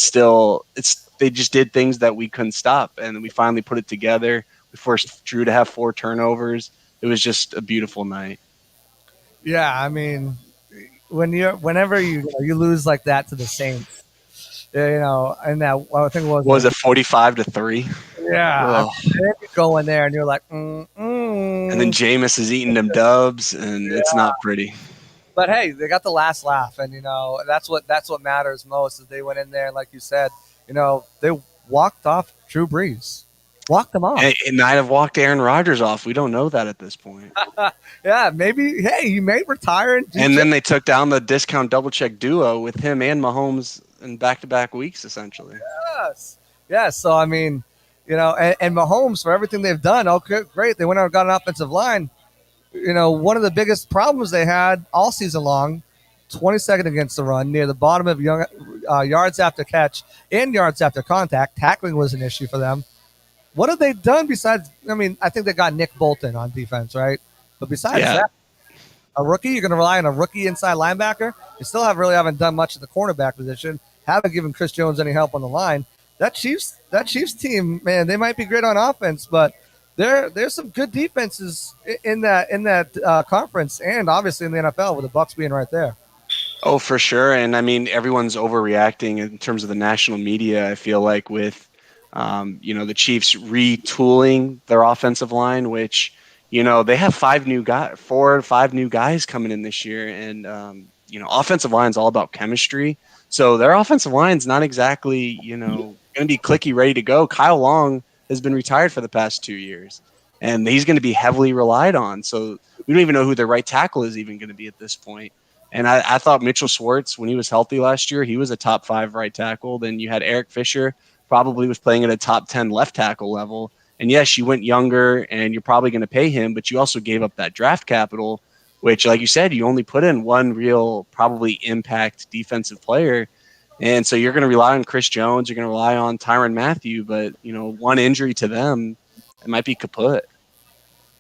[SPEAKER 5] they just did things that we couldn't stop, and we finally put it together. We forced Drew to have 4 turnovers. It was just a beautiful night.
[SPEAKER 2] Yeah, I mean, whenever you lose like that to the Saints, and that I think
[SPEAKER 5] was it 45-3?
[SPEAKER 2] Yeah, and then you go in there and you're like,
[SPEAKER 5] And then Jameis is eating them dubs, and it's not pretty.
[SPEAKER 2] But hey, they got the last laugh, and that's what matters most. Is they went in there, and like you said, they walked off Drew Brees, walked them off.
[SPEAKER 5] It might have walked Aaron Rodgers off. We don't know that at this point.
[SPEAKER 2] Yeah, maybe. Hey, he may retire.
[SPEAKER 5] And then they took down the discount double check duo with him and Mahomes in back-to-back weeks, essentially.
[SPEAKER 2] Yes. So I mean, and Mahomes, for everything they've done, okay, great. They went out and got an offensive line. One of the biggest problems they had all season long, 22nd against the run, near the bottom of yards after catch and yards after contact. Tackling was an issue for them. What have they done besides? I mean, I think they got Nick Bolton on defense, right? But besides that, a rookie, you're going to rely on a rookie inside linebacker. You still haven't done much at the cornerback position. Haven't given Chris Jones any help on the line. That Chiefs team, man, they might be great on offense, but there's some good defenses in that conference, and obviously in the NFL with the Bucs being right there.
[SPEAKER 5] Oh, for sure. And I mean, everyone's overreacting in terms of the national media. I feel like with the Chiefs retooling their offensive line, which they have 4 or 5 new guys coming in this year, and offensive line's all about chemistry. So their offensive line's not exactly going to be clicky, ready to go. Kyle Long has been retired for the past 2 years, and he's going to be heavily relied on. So we don't even know who their right tackle is even going to be at this point. And I thought Mitchell Schwartz, when he was healthy last year, he was a top 5 right tackle. Then you had Eric Fisher, probably was playing at a top 10 left tackle level. And yes, you went younger and you're probably going to pay him, but you also gave up that draft capital, which, like you said, you only put in one real probably impact defensive player. And so you're going to rely on Chris Jones. You're going to rely on Tyrann Mathieu, but, one injury to them, it might be kaput.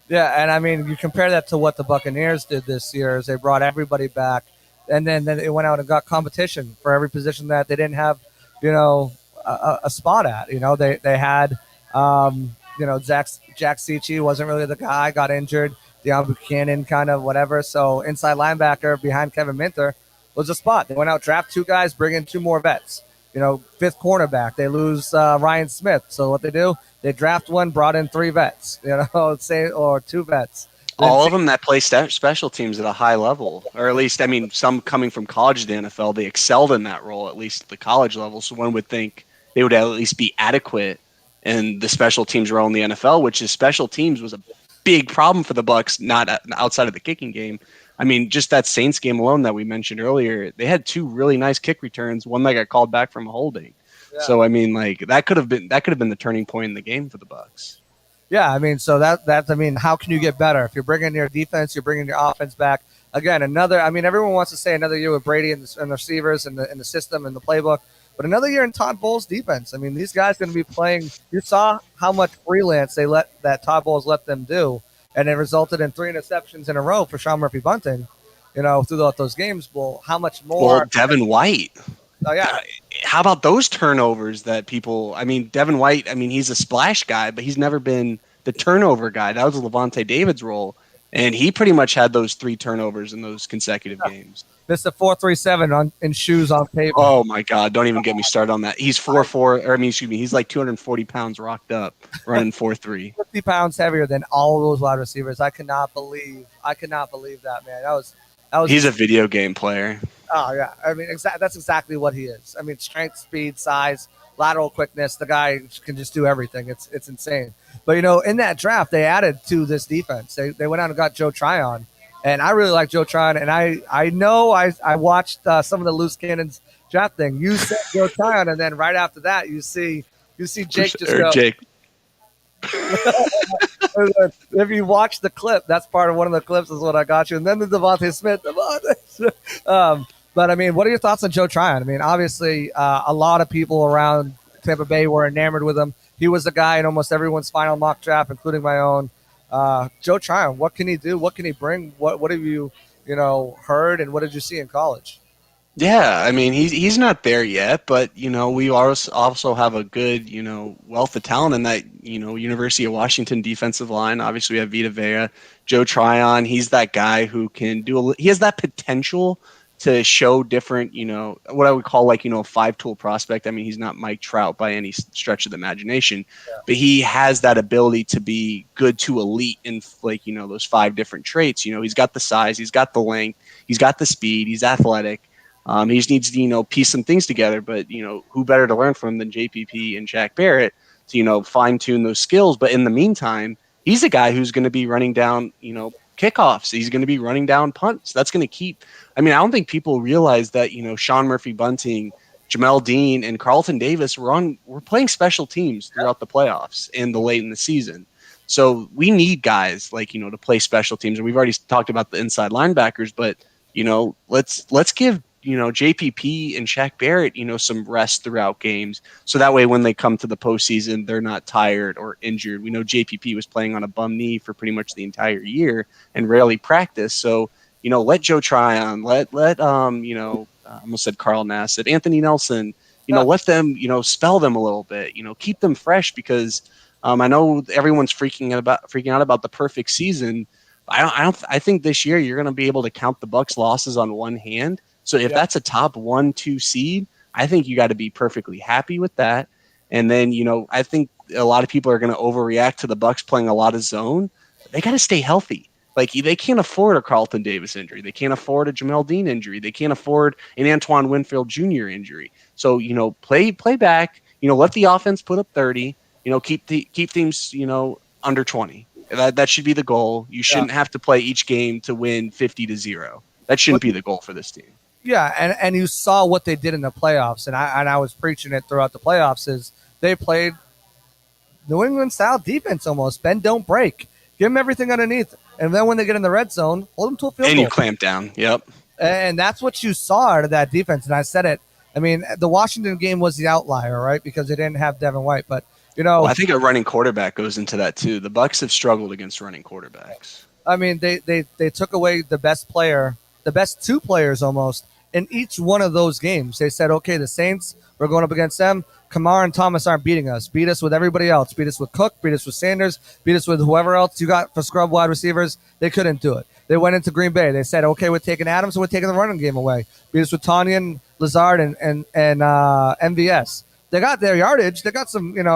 [SPEAKER 2] Yeah, and I mean, you compare that to what the Buccaneers did this year is they brought everybody back, and then they went out and got competition for every position that they didn't have, a spot at. They had, Jack Cichy wasn't really the guy, got injured. Deion Buchanan kind of whatever. So inside linebacker behind Kevin Minter was a spot. They went out, draft 2 guys, bring in 2 more vets. 5th cornerback, they lose Ryan Smith. So what they do, they draft 1, brought in 3 vets, or 2 vets.
[SPEAKER 5] All of them that play special teams at a high level, or at least, I mean, some coming from college to the NFL, they excelled in that role, at least at the college level. So one would think they would at least be adequate in the special teams role in the NFL, which is special teams was a big problem for the Bucs, not outside of the kicking game. I mean, just that Saints game alone that we mentioned earlier, they had 2 really nice kick returns, one that got called back from a holding. Yeah. So I mean, like that could have been the turning point in the game for the Bucs.
[SPEAKER 2] Yeah, I mean, so that's I mean, how can you get better if you're bringing your defense, you're bringing your offense back again? Everyone wants to say another year with Brady and the receivers and the system and the playbook, but another year in Todd Bowles' defense. I mean, these guys going to be playing. You saw how much freelance that Todd Bowles let them do. And it resulted in 3 interceptions in a row for Sean Murphy-Bunting, throughout those games. Well, how much more?
[SPEAKER 5] Well, Devin White.
[SPEAKER 2] Oh, yeah.
[SPEAKER 5] How about those turnovers that people – I mean, Devin White, I mean, he's a splash guy, but he's never been the turnover guy. That was Levante David's role, and he pretty much had those 3 turnovers in those consecutive games.
[SPEAKER 2] Missed a 4.37 in shoes on paper.
[SPEAKER 5] Oh, my God. Don't even get me started on that. He's 4'4", he's like 240 pounds rocked up, running 4.3.
[SPEAKER 2] 50 pounds heavier than all of those wide receivers. I cannot believe that, man. That was. He's
[SPEAKER 5] a video game player.
[SPEAKER 2] Oh, yeah. I mean, that's exactly what he is. I mean, strength, speed, size, lateral quickness. The guy can just do everything. It's insane. But, in that draft, they added to this defense. They went out and got Joe Tryon. And I really like Joe Tryon, and I know I watched some of the Loose Cannons draft thing. You said Joe Tryon, and then right after that, you see Jake just go. Jake. If you watch the clip, that's part of one of the clips is what I got you. And then the Devontae Smith. But, I mean, what are your thoughts on Joe Tryon? I mean, obviously, a lot of people around Tampa Bay were enamored with him. He was the guy in almost everyone's final mock draft, including my own. Joe Tryon, what can he do? What can he bring? What have you heard, and what did you see in college?
[SPEAKER 5] Yeah, I mean, he's not there yet, but, we also have a good, wealth of talent in that, University of Washington defensive line. Obviously, we have Vita Vea, Joe Tryon. He's that guy who can he has that potential to show different, what I would call like, a 5-tool prospect. I mean, he's not Mike Trout by any stretch of the imagination, but he has that ability to be good to elite in like, those 5 different traits. He's got the size, he's got the length, he's got the speed, he's athletic. He just needs to, piece some things together, but, who better to learn from than JPP and Jack Barrett to, fine tune those skills. But in the meantime, he's a guy who's going to be running down, kickoffs. He's going to be running down punts. That's going to keep. I mean, I don't think people realize that Sean Murphy Bunting, Jamel Dean, and Carlton Davis were playing special teams throughout the playoffs and the late in the season. So we need guys like to play special teams, and we've already talked about the inside linebackers, but let's give JPP and Shaq Barrett some rest throughout games, so that way when they come to the postseason, they're not tired or injured. We know JPP was playing on a bum knee for pretty much the entire year and rarely practiced. So let Joe Tryon, let I almost said Carl Nassib, Anthony Nelson, let them spell them a little bit, keep them fresh, because I know everyone's freaking out about the perfect season. I think this year you're going to be able to count the Bucs losses on one hand. So if that's a top 1-2 seed, I think you got to be perfectly happy with that. And then, I think a lot of people are going to overreact to the Bucs playing a lot of zone. They got to stay healthy. Like, they can't afford a Carlton Davis injury. They can't afford a Jamel Dean injury. They can't afford an Antoine Winfield Jr. injury. So, play back, let the offense put up 30, keep teams, under 20. That should be the goal. You shouldn't have to play each game to win 50-0. That shouldn't be the goal for this team.
[SPEAKER 2] Yeah, and you saw what they did in the playoffs, and I was preaching it throughout the playoffs, is they played New England-style defense almost. Bend, don't break. Give them everything underneath. And then when they get in the red zone, hold them to a field goal.
[SPEAKER 5] And you clamp down, yep.
[SPEAKER 2] And that's what you saw out of that defense, and I said it. I mean, the Washington game was the outlier, right, because they didn't have Devin White. But,
[SPEAKER 5] well, I think a running quarterback goes into that too. The Bucs have struggled against running quarterbacks.
[SPEAKER 2] I mean, they took away the best player, the best 2 players almost, in each one of those games. They said, okay, the Saints, we're going up against them. Kamara and Thomas aren't beating us. Beat us with everybody else. Beat us with Cook. Beat us with Sanders. Beat us with whoever else you got for scrub wide receivers. They couldn't do it. They went into Green Bay. They said, okay, we're taking Adams and we're taking the running game away. Beat us with Tanyan, Lazard, and MVS. They got their yardage. They got some, and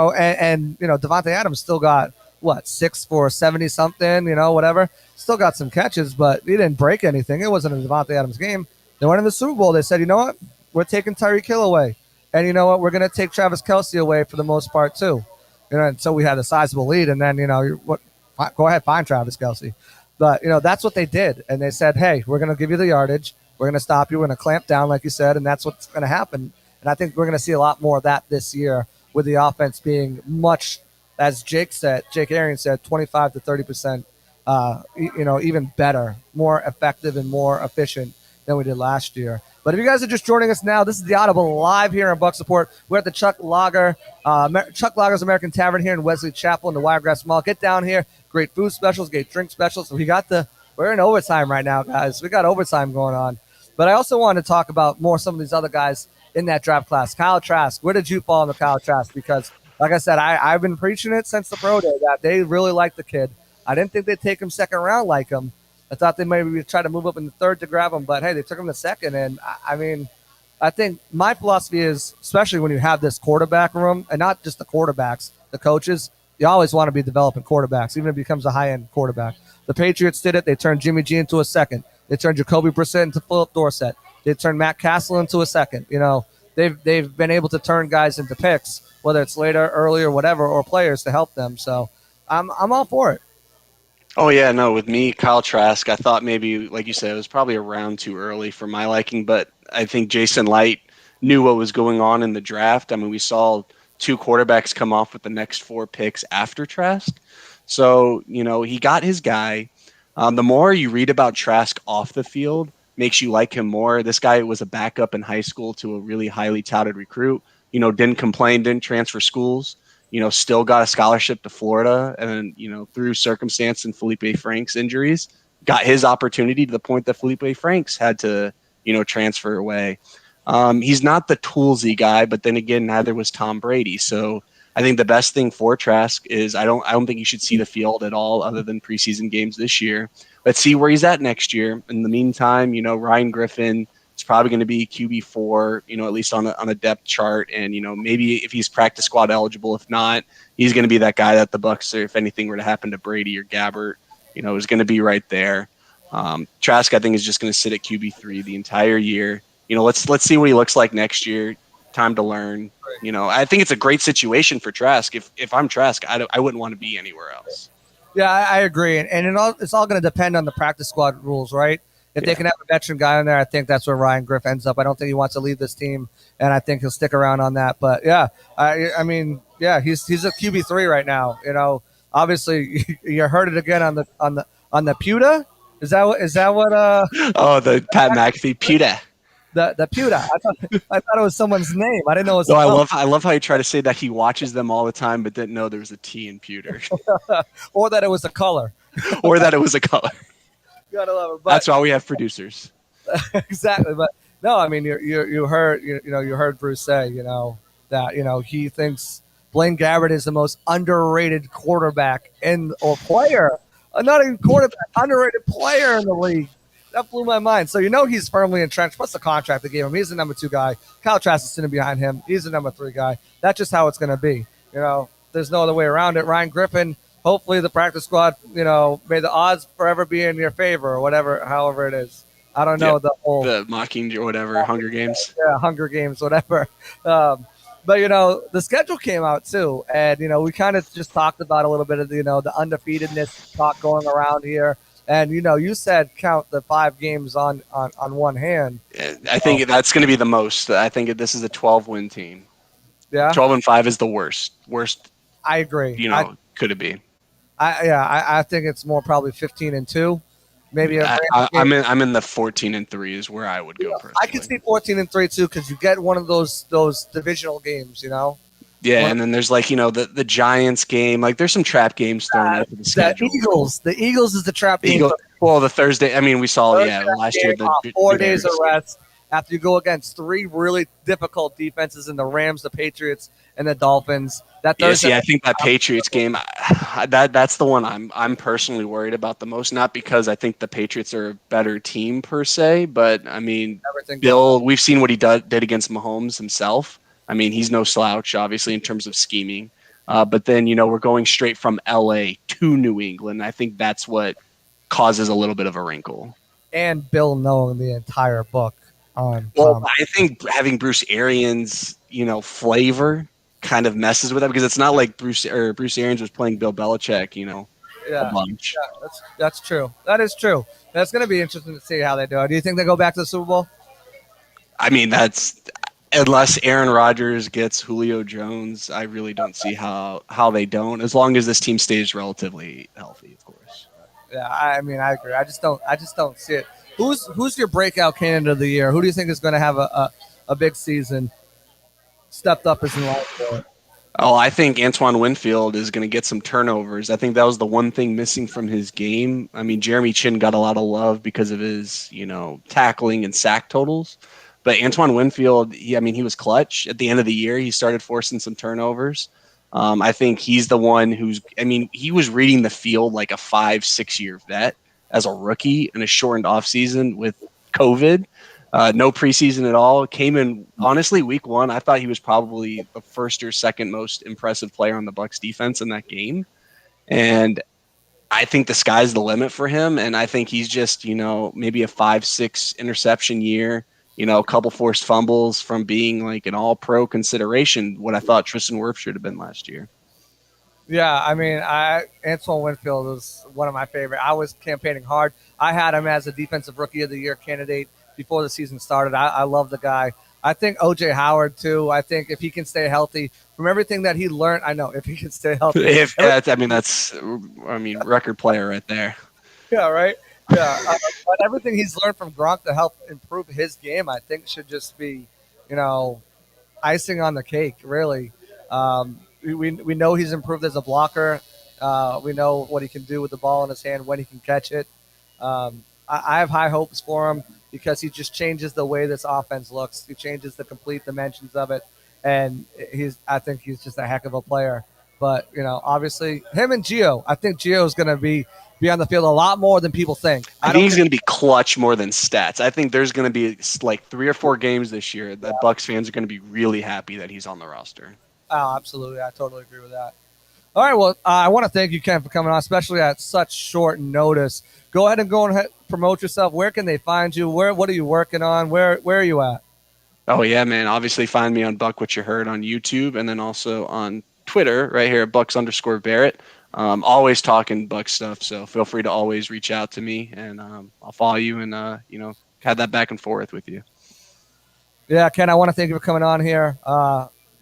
[SPEAKER 2] Devontae Adams still got, 6 for 70-something, whatever. Still got some catches, but he didn't break anything. It wasn't a Devontae Adams game. They went in the Super Bowl. They said, you know what? We're taking Tyreek Hill away. And you know what? We're going to take Travis Kelce away for the most part, too. And so we had a sizable lead. And then, go ahead, find Travis Kelce. But, that's what they did. And they said, hey, we're going to give you the yardage. We're going to stop you. We're going to clamp down, like you said. And that's what's going to happen. And I think we're going to see a lot more of that this year, with the offense being much, as Jake Arians said, 25 to 30%, even better, more effective and more efficient than we did last year. But if you guys are just joining us now, this is the Audible live here in Buck Support. We're at the Chuck Lager's American Tavern here in Wesley Chapel in the Wiregrass Mall. Get down here. Great food specials, great drink specials. We're in overtime right now, guys. We got overtime going on. But I also want to talk about some of these other guys in that draft class. Kyle Trask, where did you fall in the Kyle Trask? Because, like I said, I've been preaching it since the pro day that they really like the kid. I didn't think they'd take him second round like him. I thought they maybe try to move up in the third to grab him, but hey, they took him the second. And I think my philosophy is, especially when you have this quarterback room, and not just the quarterbacks, the coaches, you always want to be developing quarterbacks, even if it becomes a high-end quarterback. The Patriots did it. They turned Jimmy G into a second. They turned Jacoby Brissett into Philip Dorsett. They turned Matt Castle into a second. They've been able to turn guys into picks, whether it's later, earlier, whatever, or players to help them. So I'm all for it.
[SPEAKER 5] Oh, yeah, no, with me, Kyle Trask, I thought maybe, like you said, it was probably a round too early for my liking, but I think Jason Light knew what was going on in the draft. I mean, we saw 2 quarterbacks come off with the next 4 picks after Trask. So, he got his guy. The more you read about Trask off the field, makes you like him more. This guy was a backup in high school to a really highly touted recruit, didn't complain, didn't transfer schools. Still got a scholarship to Florida, and then, through circumstance and Felipe Franks injuries, got his opportunity to the point that Felipe Franks had to, transfer away. He's not the toolsy guy, but then again, neither was Tom Brady. So I think the best thing for Trask is I don't think you should see the field at all other than preseason games this year. Let's see where he's at next year. In the meantime, Ryan Griffin, It's probably going to be QB4, at least on a depth chart. And, maybe if he's practice squad eligible, if not, he's going to be that guy that the Bucs, or if anything were to happen to Brady or Gabbert, is going to be right there. Trask, I think, is just going to sit at QB3 the entire year. Let's see what he looks like next year. Time to learn. I think it's a great situation for Trask. If I'm Trask, I wouldn't want to be anywhere else.
[SPEAKER 2] Yeah, I agree. And it's all going to depend on the practice squad rules, right? If they can have a veteran guy in there, I think that's where Ryan Griff ends up. I don't think he wants to leave this team, and I think he'll stick around on that. But yeah, I mean, yeah, he's a QB3 right now. Obviously you heard it again on the Puta. Is that what?
[SPEAKER 5] Oh, the Pat McAfee Puta.
[SPEAKER 2] The Puta. I thought it was someone's name. I didn't know it was.
[SPEAKER 5] No, I love how you try to say that he watches them all the time, but didn't know there was a T in pewter,
[SPEAKER 2] or that it was a color,
[SPEAKER 5] or that it was a color.
[SPEAKER 2] You gotta love it. But,
[SPEAKER 5] that's why we have producers.
[SPEAKER 2] Exactly, but no, I mean you heard Bruce say that he thinks Blaine Gabbert is the most underrated quarterback or player, not even quarterback, underrated player in the league. That blew my mind. So he's firmly entrenched. Plus the contract they gave him. He's the number 2 guy. Kyle Trask is sitting behind him. He's the number 3 guy. That's just how it's going to be. There's no other way around it. Ryan Griffin, hopefully the practice squad, may the odds forever be in your favor or whatever, however it is. I don't know
[SPEAKER 5] the Mocking or whatever, Hunger Games.
[SPEAKER 2] Yeah, Hunger Games, whatever. But the schedule came out too, and we kind of just talked about a little bit of the undefeatedness talk going around here. And you said count the 5 games on one hand.
[SPEAKER 5] I think that's going to be the most. I think this is a 12-win team.
[SPEAKER 2] Yeah,
[SPEAKER 5] 12-5 is the worst.
[SPEAKER 2] I agree.
[SPEAKER 5] Could it be?
[SPEAKER 2] I think it's more probably 15-2. Maybe
[SPEAKER 5] I'm in the 14-3 is where I would go personally.
[SPEAKER 2] I could see 14-3 too, because you get one of those divisional games.
[SPEAKER 5] Yeah, and then there's the Giants game. There's some trap games thrown into the schedule.
[SPEAKER 2] The Eagles is the trap game.
[SPEAKER 5] Well, the Thursday. I mean, we saw last year.
[SPEAKER 2] 4 days of rest after you go against 3 really difficult defenses in the Rams, the Patriots, and the Dolphins. That Thursday,
[SPEAKER 5] I think that Patriots game, that's the one I'm personally worried about the most. Not because I think the Patriots are a better team per se, but I mean, Bill. We've seen what he did against Mahomes himself. I mean, he's no slouch, obviously, in terms of scheming. But then, we're going straight from L.A. to New England. I think that's what causes a little bit of a wrinkle.
[SPEAKER 2] And Bill knowing the entire book on.
[SPEAKER 5] I think having Bruce Arians, flavor kind of messes with that, because it's not like Bruce Arians was playing Bill Belichick, a bunch.
[SPEAKER 2] Yeah, that's true. That is true. That's going to be interesting to see how they do it. Do you think they go back to the Super Bowl?
[SPEAKER 5] I mean, unless Aaron Rodgers gets Julio Jones, I really don't see how they don't, as long as this team stays relatively healthy, of course.
[SPEAKER 2] Yeah, I mean, I agree. I just don't see it. Who's your breakout candidate of the year? Who do you think is going to have a big season? Stepped up as in line for it.
[SPEAKER 5] Oh, I think Antoine Winfield is going to get some turnovers. I think that was the one thing missing from his game. I mean, Jeremy Chin got a lot of love because of his, tackling and sack totals. But Antoine Winfield, he was clutch. At the end of the year, he started forcing some turnovers. I think he's the one he was reading the field like a 5-6 year vet as a rookie in a shortened offseason with COVID. No preseason at all. Came in, honestly, week 1. I thought he was probably the first or second most impressive player on the Bucs defense in that game. And I think the sky's the limit for him. And I think he's just, maybe a 5-6 interception year. A couple forced fumbles from being like an all-pro consideration, what I thought Tristan Wirfs should have been last year.
[SPEAKER 2] Yeah, I mean, Antoine Winfield was one of my favorite. I was campaigning hard. I had him as a Defensive Rookie of the Year candidate before the season started. I love the guy. I think O.J. Howard, too. I think if he can stay healthy, from everything that he learned, if he can stay healthy.
[SPEAKER 5] That's record player right there.
[SPEAKER 2] Yeah, right? Yeah, but everything he's learned from Gronk to help improve his game, I think, should just be, icing on the cake. Really, we know he's improved as a blocker. We know what he can do with the ball in his hand when he can catch it. I have high hopes for him because he just changes the way this offense looks. He changes the complete dimensions of it, and I think he's just a heck of a player. But obviously, him and Gio, I think Gio is going to be be on the field a lot more than people think.
[SPEAKER 5] I think he's going to be clutch more than stats. I think there's going to be like 3 or 4 games this year that Bucs fans are going to be really happy that he's on the roster.
[SPEAKER 2] Oh, absolutely. I totally agree with that. All right, well, I want to thank you, Ken, for coming on, especially at such short notice. Go ahead and promote yourself. Where can they find you? What are you working on? Where are you at?
[SPEAKER 5] Oh, yeah, man. Obviously, find me on Buck What You Heard on YouTube and then also on Twitter right here at Bucks_Barrett. Always talking Buck stuff, so feel free to always reach out to me, and I'll follow you and, have that back and forth with you.
[SPEAKER 2] Yeah, Ken, I want to thank you for coming on here.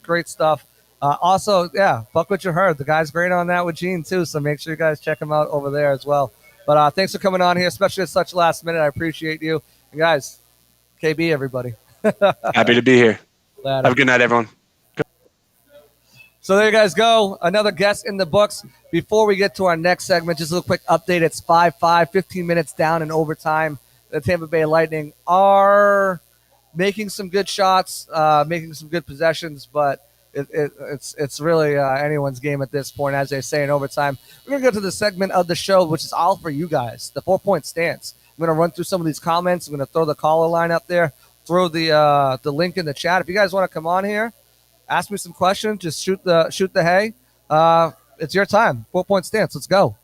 [SPEAKER 2] Great stuff. Also, yeah, Buck What You Heard. The guy's great on that with Gene, too, so make sure you guys check him out over there as well. But thanks for coming on here, especially at such last minute. I appreciate you. And, guys, KB, everybody.
[SPEAKER 5] Happy to be here.
[SPEAKER 2] Later.
[SPEAKER 5] Have a good night, everyone.
[SPEAKER 2] So there you guys go. Another guest in the books. Before we get to our next segment, just a little quick update. It's 5-5, 15 minutes down in overtime. The Tampa Bay Lightning are making some good shots, making some good possessions, but it's really anyone's game at this point, as they say in overtime. We're going to go to the segment of the show, which is all for you guys, the 4-point stance. I'm going to run through some of these comments. I'm going to throw the caller line up there, throw the link in the chat. If you guys want to come on here, ask me some questions, just shoot the hay. It's your time. 4-point stance. Let's go.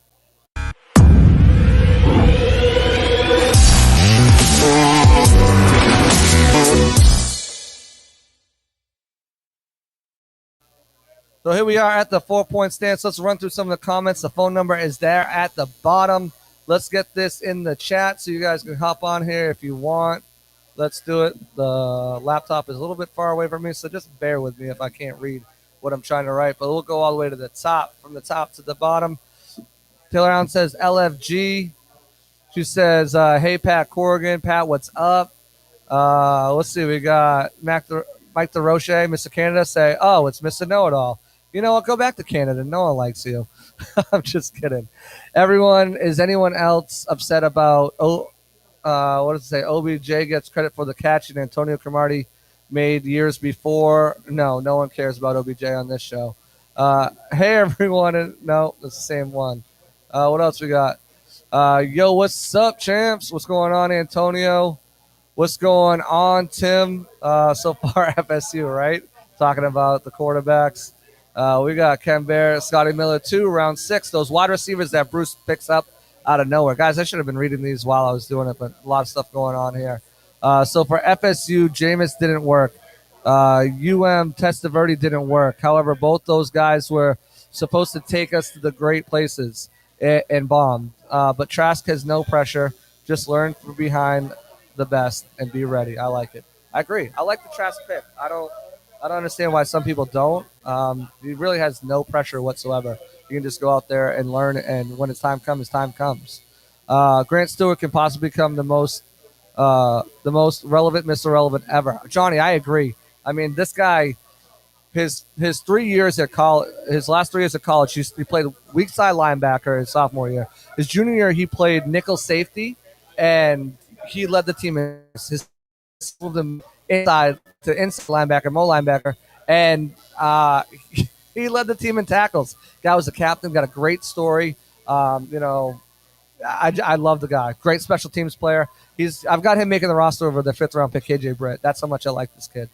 [SPEAKER 2] So here we are at the 4-point stance. Let's run through some of the comments. The phone number is there at the bottom. Let's get this in the chat so you guys can hop on here if you want. Let's do it. The laptop is a little bit far away from me, so just bear with me if I can't read what I'm trying to write. But we'll go all the way to the top, from the top to the bottom. Taylor Allen says LFG. She says, hey, Pat Corrigan. Pat, what's up? Let's see. We got Mike DeRoche, Mr. Canada, say, oh, it's Mr. Know-It-All. You know what? Go back to Canada. No one likes you. I'm just kidding. Is anyone else upset about, what does it say? OBJ gets credit for the catch and Antonio Cromartie made years before. No one cares about OBJ on this show. Hey, everyone. No, it's the same one. What else we got? Yo, what's up, champs? What's going on, Antonio? What's going on, Tim? So far, FSU, right? Talking about the quarterbacks. We got Ken Barrett, Scotty Miller, 2, round 6. Those wide receivers that Bruce picks up out of nowhere. Guys, I should have been reading these while I was doing it, but a lot of stuff going on here. So for FSU, Jameis didn't work. Testaverde didn't work. However, both those guys were supposed to take us to the great places and bombed. But Trask has no pressure. Just learn from behind the best and be ready. I like it. I agree. I like the Trask pick. I don't understand why some people don't. He really has no pressure whatsoever. You can just go out there and learn, and when it's time comes, time comes. Grant Stewart can possibly become the most relevant Mr. Relevant ever. Johnny, I agree. I mean, this guy, his 3 years at college, his last 3 years at college, he played weak side linebacker his sophomore year. His junior year, he played nickel safety, and he led the team. His moved him inside to inside linebacker, Mo linebacker, and he led the team in tackles. Guy was a captain, got a great story. I love the guy. Great special teams player. I've got him making the roster over the 5th round pick, KJ Britt. That's how much I like this kid.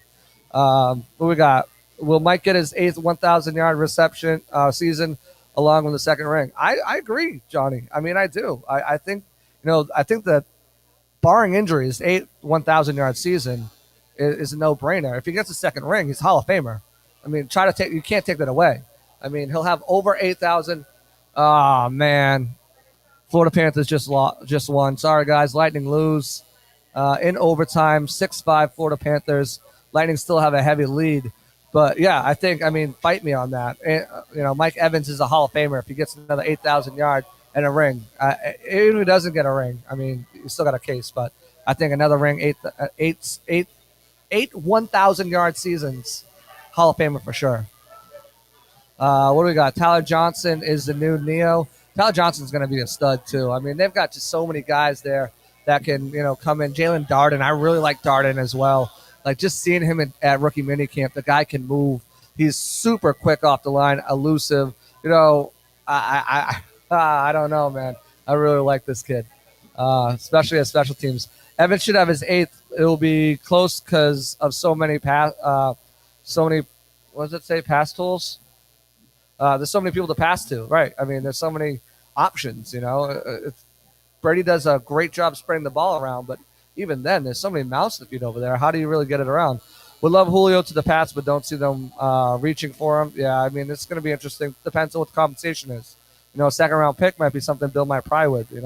[SPEAKER 2] What we got? Will Mike get his 8th 1,000-yard reception season along with the second ring? I agree, Johnny. I mean, I do. I think that barring injuries, 8 1,000-yard season is a no-brainer. If he gets a second ring, he's a Hall of Famer. I mean, you can't take that away. I mean, he'll have over 8,000. Oh, man. Florida Panthers just won. Sorry, guys. Lightning lose in overtime, 6-5 Florida Panthers. Lightning still have a heavy lead. But, yeah, fight me on that. And, Mike Evans is a Hall of Famer if he gets another 8,000 yard and a ring. Even if he doesn't get a ring, I mean, he's still got a case. But I think another ring, eight 1,000-yard seasons, Hall of Famer for sure. What do we got? Tyler Johnson is the new Neo. Tyler Johnson's going to be a stud, too. I mean, they've got just so many guys there that can, come in. Jalen Darden, I really like Darden as well. Like, just seeing him at rookie minicamp, the guy can move. He's super quick off the line, elusive. I don't know, man. I really like this kid, especially at special teams. Evan should have his 8th. It will be close because of so many so many. What does it say? Pass tools. There's so many people to pass to, right? I mean, there's so many options. Brady does a great job spreading the ball around, but even then, there's so many mouths to feed over there. How do you really get it around? Would love Julio to the pass, but don't see them reaching for him. Yeah, I mean, it's going to be interesting. Depends on what the compensation is. A second round pick might be something Bill might pry with. We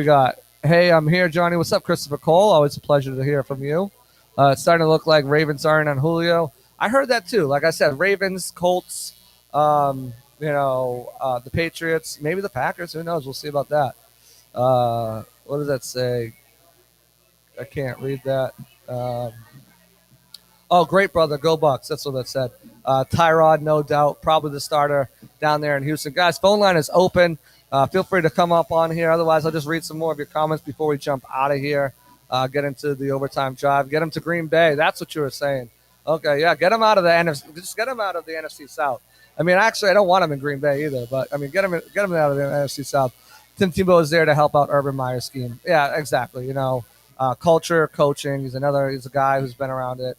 [SPEAKER 2] got, hey, I'm here, Johnny. What's up, Christopher Cole? Always a pleasure to hear from you. It's starting to look like Ravens aren't on Julio. I heard that too. Like I said, Ravens, Colts, the Patriots, maybe the Packers. Who knows? We'll see about that. What does that say? I can't read that. Um, oh, great, brother. Go Bucks. That's what that said. Tyrod, no doubt, probably the starter down there in Houston. Guys, phone line is open. Feel free to come up on here. Otherwise, I'll just read some more of your comments before we jump out of here. Get into the overtime drive. Get him to Green Bay. That's what you were saying. Okay, yeah, get him out of the NFC. Just get him out of the NFC South. I mean, actually, I don't want him in Green Bay either. But I mean, get him out of the NFC South. Tim Tebow is there to help out Urban Meyer's scheme. Yeah, exactly. Culture, coaching. He's a guy who's been around it.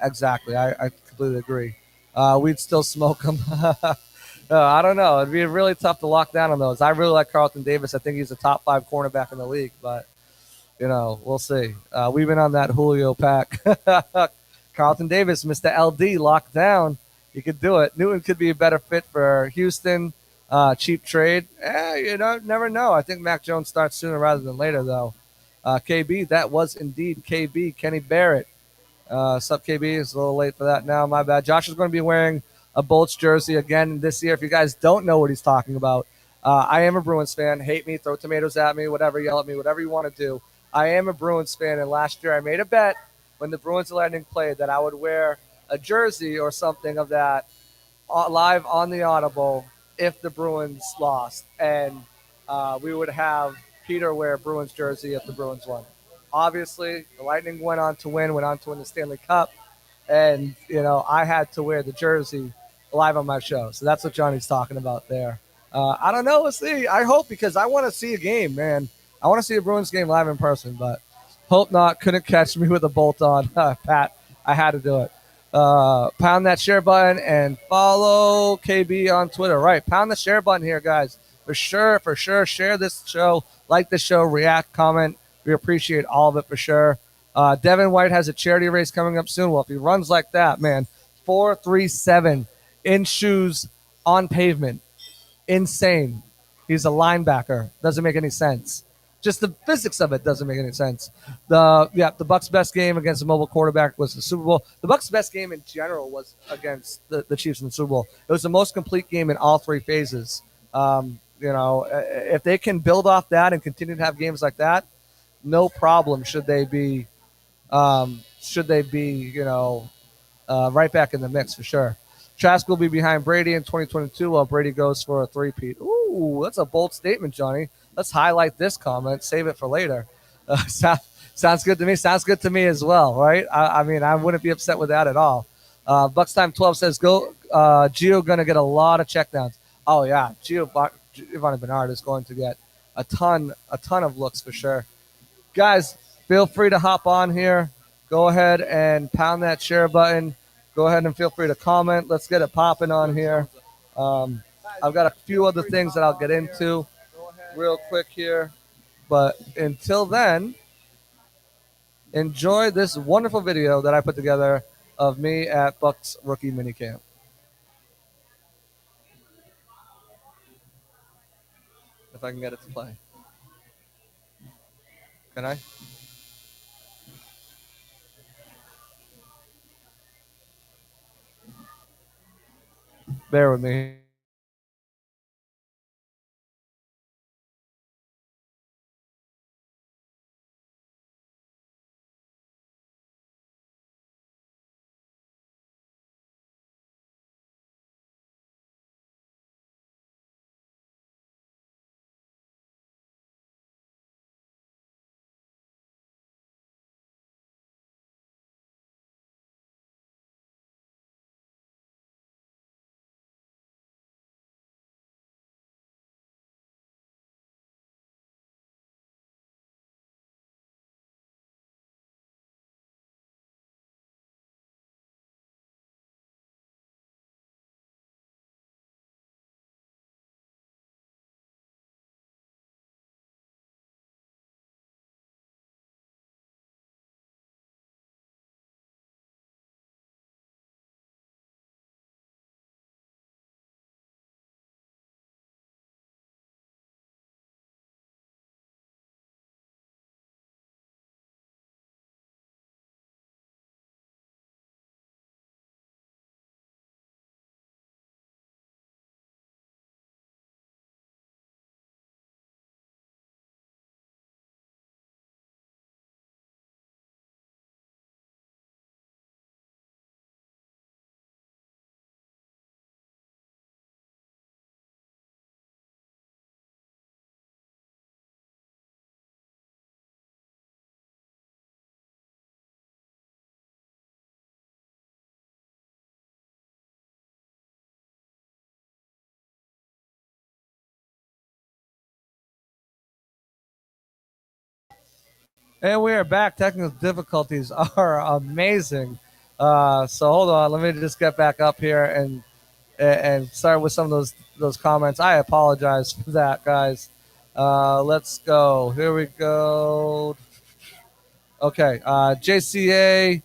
[SPEAKER 2] Exactly. I completely agree. We'd still smoke them. I don't know. It'd be really tough to lock down on those. I really like Carlton Davis. I think he's a top 5 cornerback in the league, but we'll see. We've been on that Julio pack. Carlton Davis, Mr. LD, locked down. You could do it. Newton could be a better fit for Houston. Cheap trade. Never know. I think Mac Jones starts sooner rather than later, though. KB, that was indeed KB, Kenny Barrett. Sup, KB? It's a little late for that now. My bad. Josh is going to be wearing a Bolts jersey again this year. If you guys don't know what he's talking about, I am a Bruins fan. Hate me, throw tomatoes at me, whatever, yell at me, whatever you want to do. I am a Bruins fan, and last year I made a bet when the Bruins and Lightning played that I would wear a jersey or something of that live on the Audible if the Bruins lost, and we would have Peter wear a Bruins jersey if the Bruins won. Obviously, the Lightning went on to win the Stanley Cup, and I had to wear the jersey live on my show. So that's what Johnny's talking about there. I don't know. We'll see. I hope, because I want to see a game, man. I want to see a Bruins game live in person, but hope not. Couldn't catch me with a bolt on, Pat. I had to do it. Pound that share button and follow KB on Twitter. Right, pound the share button here, guys. For sure. Share this show, like the show, react, comment. We appreciate all of it for sure. Devin White has a charity race coming up soon. Well, if he runs like that, man, 4.37 in shoes on pavement. Insane. He's a linebacker. Doesn't make any sense. Just the physics of it doesn't make any sense. The Bucks' best game against a mobile quarterback was the Super Bowl. The Bucks' best game in general was against the Chiefs in the Super Bowl. It was the most complete game in all 3 phases. If they can build off that and continue to have games like that, no problem. Should they be, right back in the mix for sure. Trask will be behind Brady in 2022 while Brady goes for a 3-peat. Ooh, that's a bold statement, Johnny. Let's highlight this comment. Save it for later. Sounds good to me. Sounds good to me as well, right? I mean, I wouldn't be upset with that at all. Bucks Time 12 says, go. Gio going to get a lot of checkdowns. Oh, yeah. Giovanni Bernard is going to get a ton of looks for sure. Guys, feel free to hop on here. Go ahead and pound that share button. Go ahead and feel free to comment. Let's get it popping on here. I've got a few other things that I'll get into real quick here. But until then, enjoy this wonderful video that I put together of me at Bucks rookie minicamp. If I can get it to play. Can I? Bear with me. And we are back. Technical difficulties are amazing. So hold on. Let me just get back up here and start with some of those comments. I apologize for that, guys. Let's go. Here we go. Okay. JCA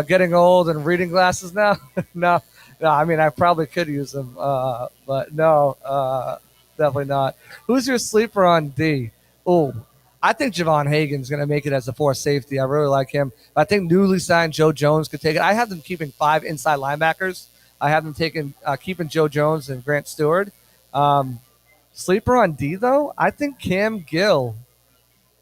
[SPEAKER 2] getting old and reading glasses now. no, no. I mean, I probably could use them, but no, definitely not. Who's your sleeper on D? Oh, I think Javon Hagan's going to make it as a fourth safety. I really like him. I think newly signed Joe Jones could take it. I have them keeping 5 inside linebackers. I have them keeping Joe Jones and Grant Stewart. Sleeper on D, though, I think Cam Gill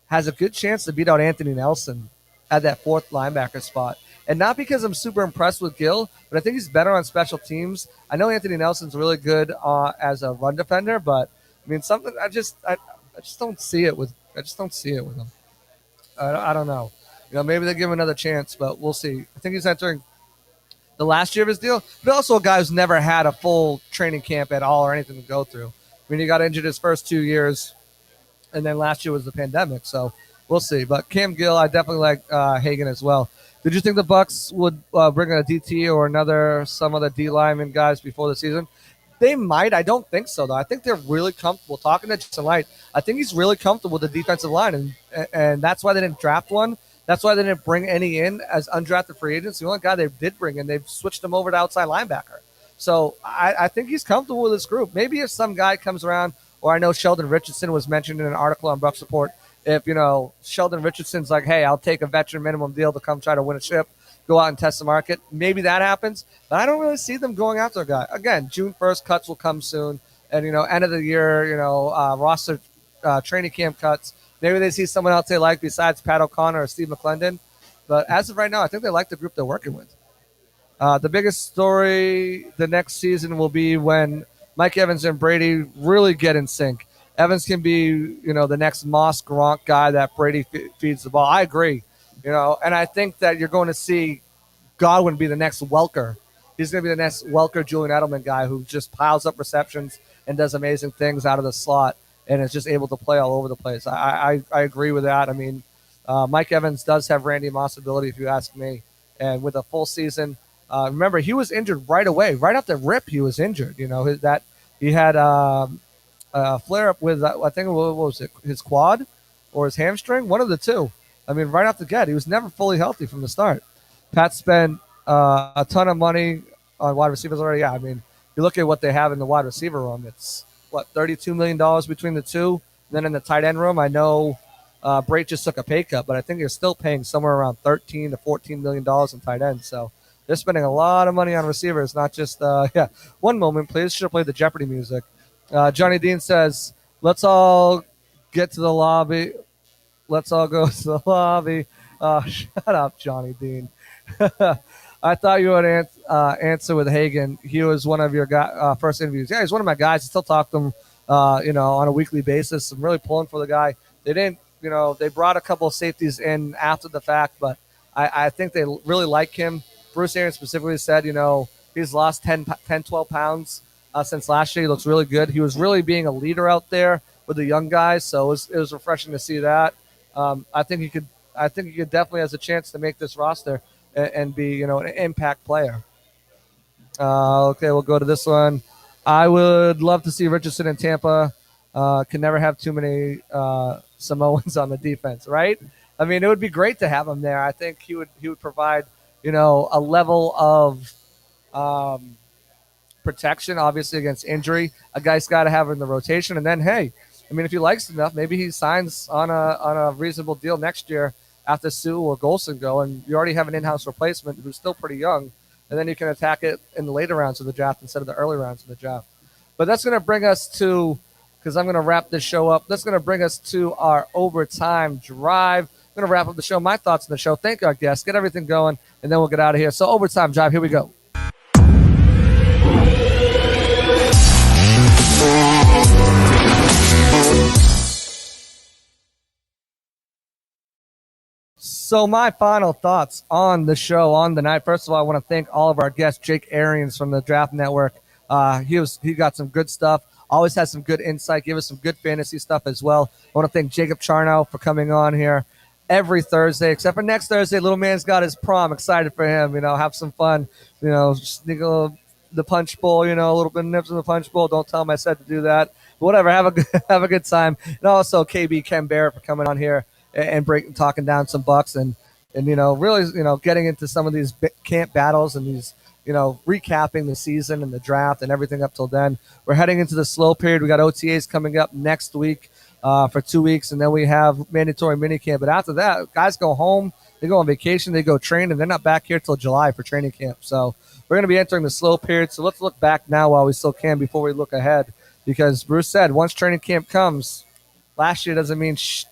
[SPEAKER 2] has a good chance to beat out Anthony Nelson at that fourth linebacker spot. And not because I'm super impressed with Gill, but I think he's better on special teams. I know Anthony Nelson's really good as a run defender, but I mean, something I just don't see it with. I just don't see it with him. I don't know. Maybe they give him another chance, but we'll see. I think he's entering the last year of his deal, but also a guy who's never had a full training camp at all or anything to go through. I mean, he got injured his first 2 years, and then last year was the pandemic, so we'll see. But Cam Gill, I definitely like Hagan as well. Did you think the Bucs would bring in a DT or some other D lineman guys before the season? They might. I don't think so, though. I think they're really comfortable. Talking to Jason Light, I think he's really comfortable with the defensive line, and that's why they didn't draft one. That's why they didn't bring any in as undrafted free agents. The only guy they did bring in, they've switched him over to outside linebacker. So I think he's comfortable with this group. Maybe if some guy comes around, or I know Sheldon Richardson was mentioned in an article on Bucs Report. If, Sheldon Richardson's like, hey, I'll take a veteran minimum deal to come try to win a ship, go out and test the market. Maybe that happens, but I don't really see them going after a guy. Again, June 1st cuts will come soon, and end of the year, roster training camp cuts. Maybe they see someone else they like besides Pat O'Connor or Steve McClendon. But as of right now, I think they like the group they're working with. The biggest story the next season will be when Mike Evans and Brady really get in sync. Evans can be, the next Moss Gronk guy that Brady feeds the ball. I agree, and I think that you're going to see Godwin be the next Welker. He's going to be the next Welker, Julian Edelman guy who just piles up receptions and does amazing things out of the slot and is just able to play all over the place. I agree with that. I mean, Mike Evans does have Randy Moss ability, if you ask me, and with a full season. Remember, he was injured right away. Right off the rip, he was injured. He had flare up with, I think, what was it, his quad or his hamstring? One of the two. I mean, right off the get, he was never fully healthy from the start. Pat spent a ton of money on wide receivers already. Yeah, I mean, you look at what they have in the wide receiver room. It's, $32 million between the two. And then in the tight end room, I know Brate just took a pay cut, but I think they're still paying somewhere around $13 to $14 million in tight ends. So they're spending a lot of money on receivers, not just One moment, please. Should have played the Jeopardy music. Johnny Dean says, let's all get to the lobby. Let's all go to the lobby. Shut up, Johnny Dean. I thought you would answer with Hagan. He was one of your first interviews. Yeah, he's one of my guys. I still talk to him, on a weekly basis. I'm really pulling for the guy. They didn't, they brought a couple of safeties in after the fact, but I think they really like him. Bruce Arians specifically said, he's lost 10, 12 pounds since last year. He looks really good. He was really being a leader out there with the young guys, so it was refreshing to see that. I think he could definitely has a chance to make this roster and be, an impact player. Okay, we'll go to this one. I would love to see Richardson in Tampa. Can never have too many Samoans on the defense, right? I mean, it would be great to have him there. I think he would provide, a level of protection, obviously against injury. A guy's got to have in the rotation, and then hey, I mean, if he likes enough, maybe he signs on a reasonable deal next year after Sue or Golson go, and you already have an in-house replacement who's still pretty young, and then you can attack it in the later rounds of the draft instead of the early rounds of the draft. But that's going to bring us to, because I'm going to wrap this show up, that's going to bring us to our overtime drive. I'm going to wrap up the show. My thoughts on the show. Thank our guests. Get everything going, and then we'll get out of here. So overtime drive, here we go. So my final thoughts on the show, on the night. First of all, I want to thank all of our guests. Jake Arians from the Draft Network. He got some good stuff. Always has some good insight. Give us some good fantasy stuff as well. I want to thank Jacob Charnow for coming on here. every Thursday, except for next Thursday. Little man's got his prom. Excited for him. Have some fun. Sneak the punch bowl. A little bit of nips in the punch bowl. Don't tell him I said to do that. But whatever. Have a good time. And also KB Ken Barrett for coming on here and talking down some Bucks and really getting into some of these camp battles and these recapping the season and the draft and everything up till then. We're heading into the slow period. We got OTAs coming up next week for 2 weeks, and then we have mandatory minicamp. But after that, guys go home, they go on vacation, they go train, and they're not back here till July for training camp. So we're going to be entering the slow period. So let's look back now while we still can before we look ahead, because Bruce said once training camp comes, last year doesn't mean shh.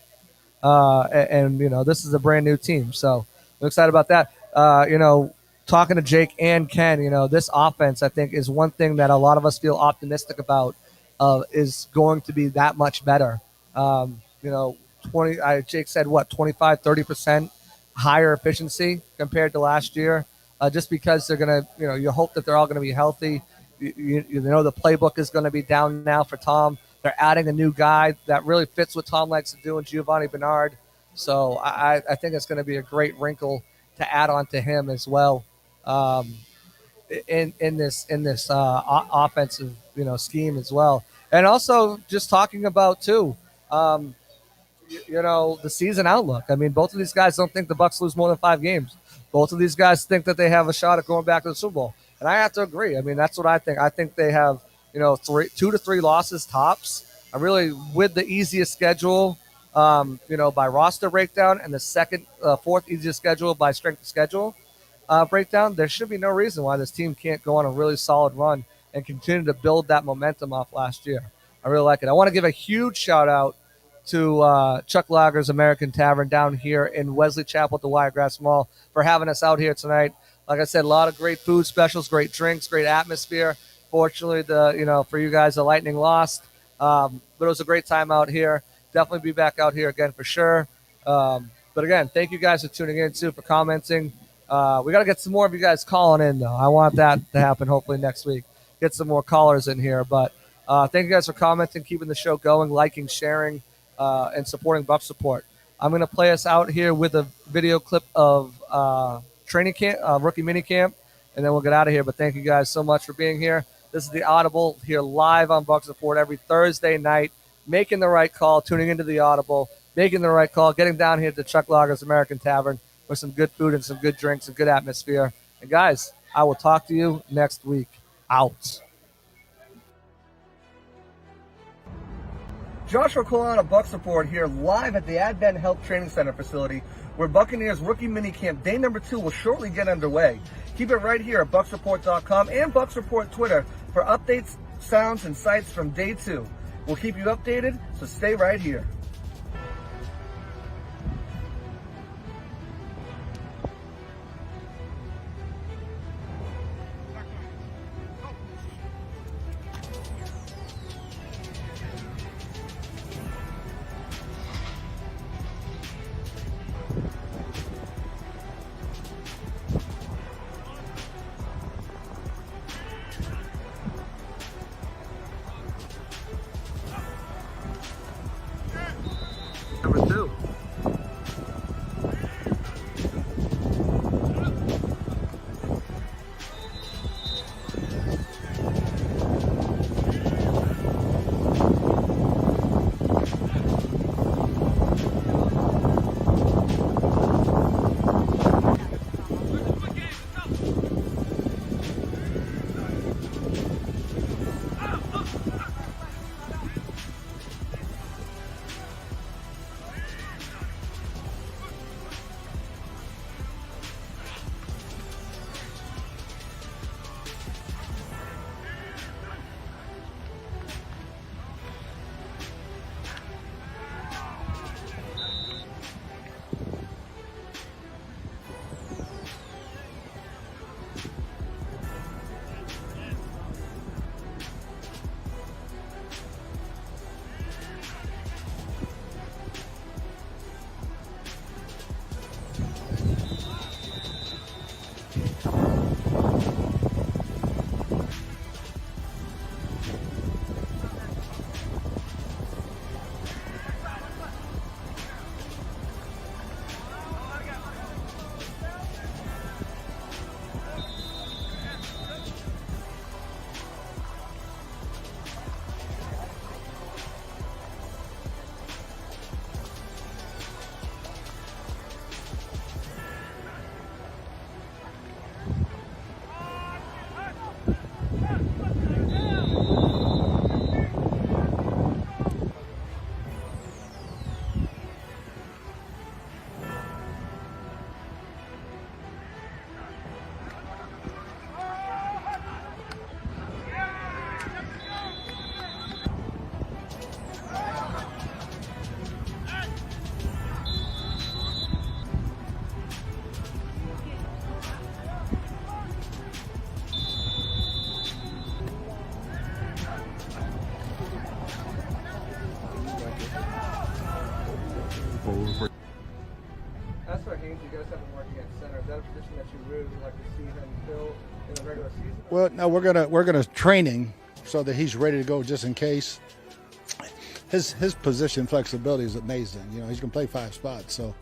[SPEAKER 2] This is a brand new team. So I'm excited about that. Talking to Jake and Ken, this offense, I think, is one thing that a lot of us feel optimistic about is going to be that much better. Jake said, 25, 30% higher efficiency compared to last year, just because they're going to, you hope that they're all going to be healthy. The playbook is going to be down now for Tom. They're adding a new guy that really fits what Tom likes to do in Giovanni Bernard. So I think it's going to be a great wrinkle to add on to him as well in this offensive scheme as well. And also just talking about too, the season outlook. I mean, both of these guys don't think the Bucks lose more than 5 games. Both of these guys think that they have a shot at going back to the Super Bowl. And I have to agree. I mean, that's what I think. I think they have 2 to 3 losses tops. I really, with the easiest schedule, by roster breakdown, and the fourth easiest schedule by strength of schedule breakdown, there should be no reason why this team can't go on a really solid run and continue to build that momentum off last year. I really like it. I want to give a huge shout out to Chuck Lager's American Tavern down here in Wesley Chapel at the Wiregrass Mall for having us out here tonight. Like I said, a lot of great food specials, great drinks, great atmosphere. Fortunately, for you guys, the Lightning lost, but it was a great time out here. Definitely be back out here again for sure. But again, thank you guys for tuning in too, for commenting. We got to get some more of you guys calling in though. I want that to happen hopefully next week. Get some more callers in here. But thank you guys for commenting, keeping the show going, liking, sharing, and supporting Buck Support. I'm going to play us out here with a video clip of training camp, rookie mini camp, and then we'll get out of here. But thank you guys so much for being here. This is the Audible here live on Buck Support every Thursday night, making the right call, tuning into the Audible, making the right call, getting down here to Chuck Lager's American Tavern with some good food and some good drinks and good atmosphere. And guys, I will talk to you next week. Out. Joshua Colon of Buck Support here live at the Advent Health Training Center facility where Buccaneers rookie minicamp day number 2 will shortly get underway. Keep it right here at bucksupport.com and Buck Support Twitter for updates, sounds, and sights from day 2. We'll keep you updated, so stay right here.
[SPEAKER 6] forward.
[SPEAKER 2] As for Haynes, you guys have been working at center. Is that a position that you really would like to see him fill in the regular season?
[SPEAKER 6] Well, no, we're gonna training so that he's ready to go just in case. His position flexibility is amazing. You know, he's gonna play 5 spots. So,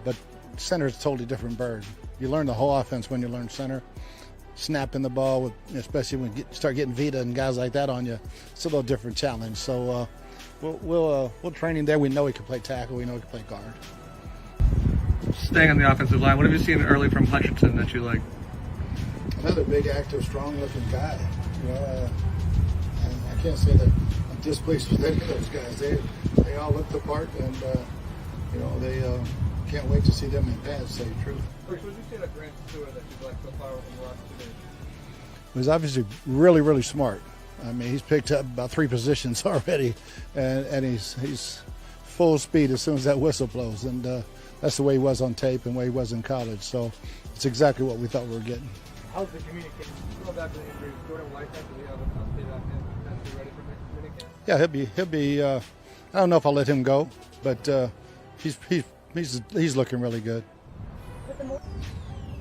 [SPEAKER 6] but center is a totally different bird. You learn the whole offense when you learn center. Snapping the ball, with, especially when you start getting Vita and guys like that on you, it's a little different challenge. So we'll train him there. We know he can play tackle. We know he can play guard.
[SPEAKER 2] Staying on the offensive line, what have you seen early from Hutchinson that you like?
[SPEAKER 6] Another big, active, strong-looking guy. You know, and I can't say that I'm displeased with any of those guys. They all look the part, and you know they can't wait to see them in pads. To say the truth.
[SPEAKER 2] What would you say that Grant Stewart that you've liked so far in the last 2 days?
[SPEAKER 6] He's obviously really, really smart. I mean, he's picked up about 3 positions already, and he's full speed as soon as that whistle blows. And that's the way he was on tape and the way he was in college. So it's exactly what we thought we were getting.
[SPEAKER 2] How's the communication? Go back to the injuries. Jordan Whitehead, do we have an update on him? Is he ready for next minicamp?
[SPEAKER 6] Yeah, he'll be. I don't know if I'll let him go, but he's looking really good.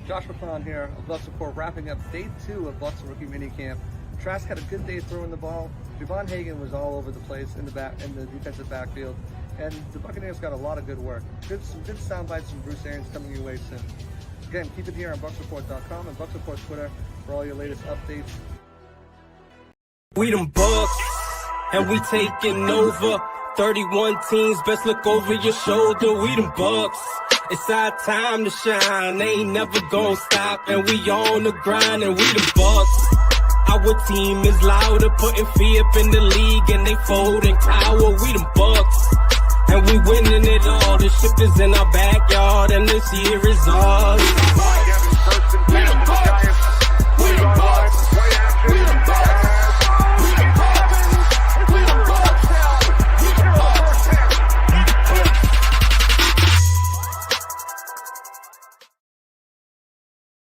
[SPEAKER 2] Josh McClellan here of Bucks Report, wrapping up day 2 of Bucks rookie minicamp. Trask had a good day throwing the ball. Javon Hagan was all over the place in the defensive backfield, and the Buccaneers got a lot of good work. Some good sound bites from Bruce Arians coming your way soon. Again, keep it here on BucksReport.com and Bucks Report Twitter for all your latest updates.
[SPEAKER 7] We them Bucks, and we taking over. 31 teams, best look over your shoulder. We them Bucks. It's our time to shine. They ain't never gonna stop, and we on the grind, and we the Bucks. Our team is louder, putting fear up in the league, and they folding cower. We them Bucks, and we winning it all. The ship is in our backyard, and this year is ours. We the Bucks. We the Bucks.